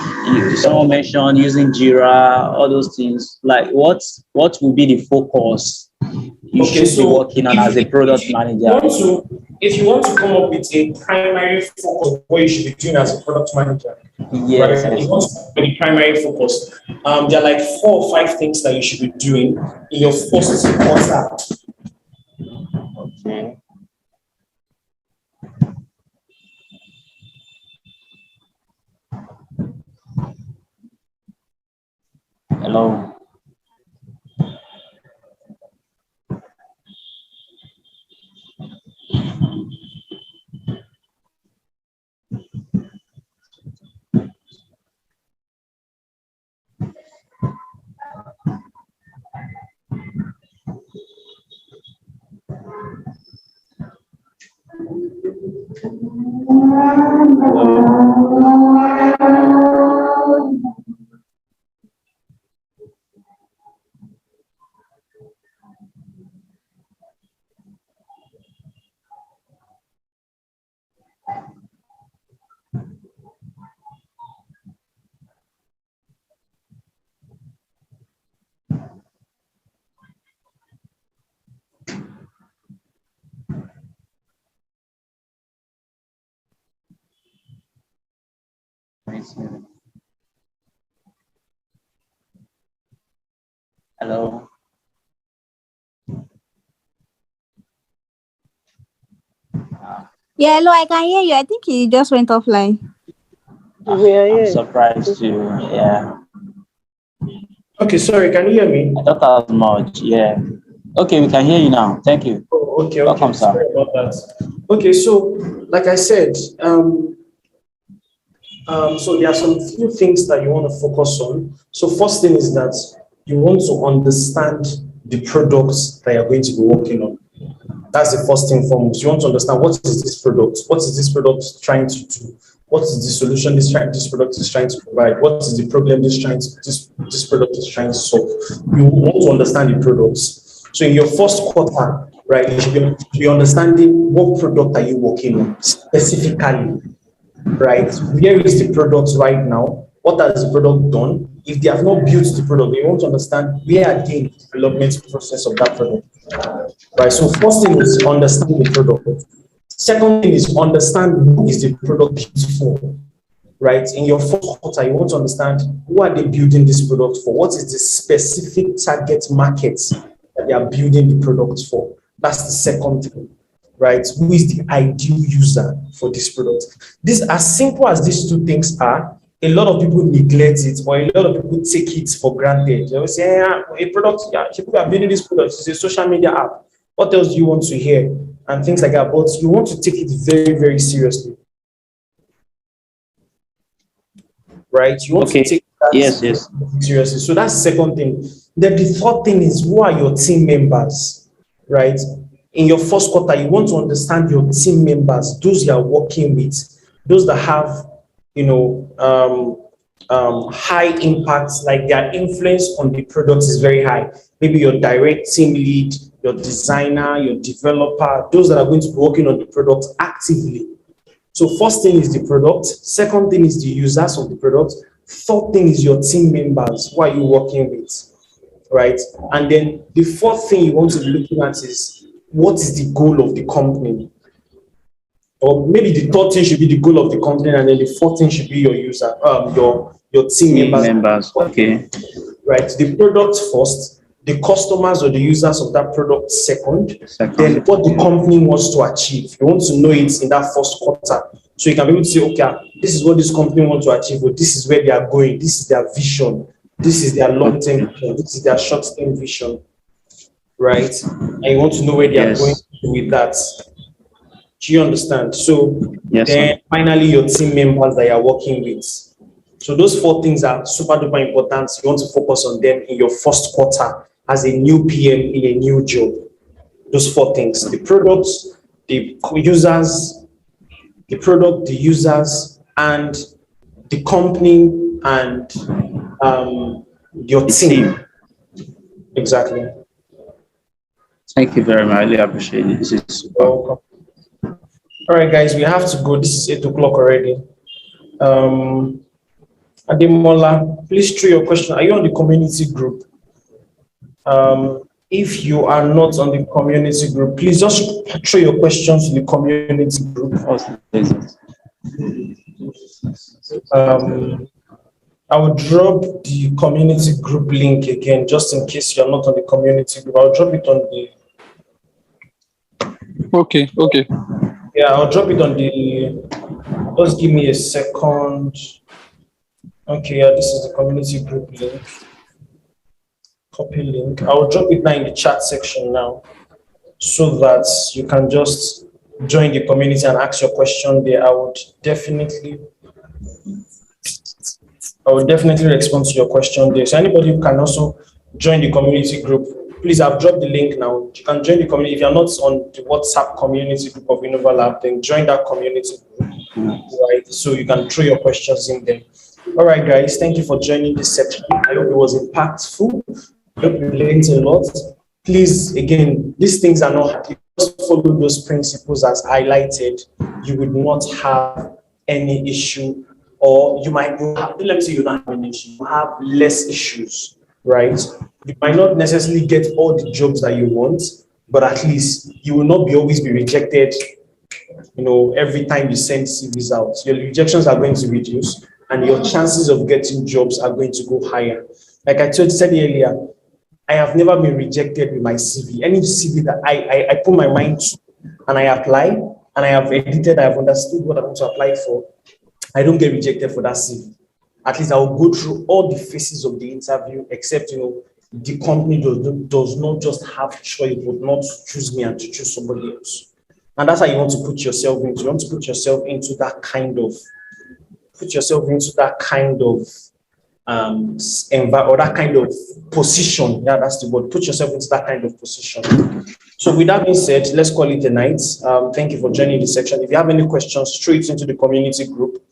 someone mentioned using Jira, all those things. Like what will be the focus you Okay, should be so working on as a if product you manager? want to if you want to come up with a primary focus of what you should be doing as a product manager, Yes, right? yes, You want to yes. have the primary focus. There are like 4 or 5 things that you should be doing in your first quarter. Okay. Hello. Hello. Yeah, hello, I can hear you. I think he just went offline. We are I'm here. surprised too. Yeah, Okay, sorry, can you hear me? I thought as much. Yeah. Okay, we can hear you now. Thank you. Oh, okay, Welcome, sorry sir. about that. Okay, so like I said, so there are some few things that you want to focus on. So first thing is that you want to understand the products that you're going to be working on. That's the first thing foremost. You want to understand what is this product? What is this product trying to do? What is the solution this product is trying to provide? What is the problem this product is trying to solve? You want to understand the products. So in your first quarter, right, you should be understanding what product are you working on specifically, right? Where is the product right now? What has the product done? If they have not built the product, you want to understand where are they in the development process of that product, right? So first thing is understand the product. Second thing is understand who is the product built for, right? In your first quarter, you want to understand who are they building this product for? What is the specific target markets that they are building the product for? That's the second thing, right? Who is the ideal user for this product? This, as simple as these two things are, a lot of people neglect it, or a lot of people take it for granted. They always say, yeah, a product, yeah, people are building this product. It's a social media app. What else do you want to hear? And things like that. But you want to take it very, very seriously, right? You want to Okay. take that Yes, yes. seriously. So that's the second thing. Then the third thing is, who are your team members, right? In your first quarter, you want to understand your team members, those you are working with, those that have, you know, high impact, like their influence on the product is very high. Maybe your direct team lead, your designer, your developer, those that are going to be working on the product actively. So first thing is the product. Second thing is the users of the product. Third thing is your team members. Who are you working with, right? And then the fourth thing you want to be looking at is, what is the goal of the company? Or maybe the third thing should be the goal of the company, and then the fourth thing should be your user, your team Team members, members. Okay. right? The product first, the customers or the users of that product second, then Second. what the company wants to achieve. You want to know it in that first quarter. So you can be able to say, okay, this is what this company wants to achieve, but this is where they are going. This is their vision. This is their long-term vision. This is their short-term vision, right? And you want to know where they are going Yes. with that. Do you understand? So Yes, sir. then finally, your team members that you are working with. So those four things are super duper important. You want to focus on them in your first quarter as a new PM in a new job. Those four things: the products, the users, the product, the users, and the company, and your The team. team. Exactly. Thank you very much. I really appreciate it. This is super. Welcome. All right, guys, we have to go. This is 8 o'clock already. Ademola, please throw your question. Are you on the community group? If you are not on the community group, please just throw your questions to the community group. I will drop the community group link again, just in case you're not on the community group. I'll drop it on the. Okay, okay. Yeah, I'll drop it on the. Just give me a second. Okay, yeah, this is the community group link. Copy link. I will drop it now in the chat section now, so that you can just join the community and ask your question there. I would definitely respond to your question there. So anybody who can also join the community group, please, I've dropped the link now. You can join the community. If you're not on the WhatsApp community group of Innova Lab, then join that community group, right? So you can throw your questions in there. All right, guys, thank you for joining this section. I hope it was impactful. I hope you learned a lot. Please, again, these things are not, just follow those principles as highlighted. You would not have any issue, or you might have, let me say you don't have any issue, you have less issues, right? You might not necessarily get all the jobs that you want, but at least you will not always be rejected, every time you send CVs out. Your rejections are going to reduce, and your chances of getting jobs are going to go higher. Like I said earlier, I have never been rejected with my CV. Any CV that I put my mind to and I apply and I have edited, I have understood what I want to apply for, I don't get rejected for that CV. At least I will go through all the phases of the interview, except, the company does not just have choice, but not to choose me and to choose somebody else. And that's how you want to put yourself into. You want to put yourself into that kind of, or that kind of position. Yeah, that's the word. Put yourself into that kind of position. So with that being said, let's call it a night. Thank you for joining the section. If you have any questions, straight into the community group.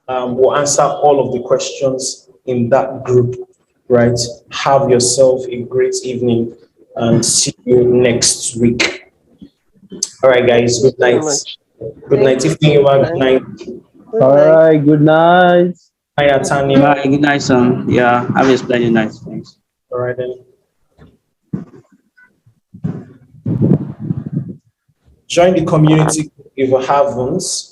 We'll answer all of the questions in that group, right? Have yourself a great evening and see you next week. All right, guys. Good Thank you night. so much. Good night. Thank If you you. good night. Good All night. right. Good night. Hi, Atani. Bye. Good night, son. Yeah. Have a splendid night. Thanks. All right then. Join the community if you haven't.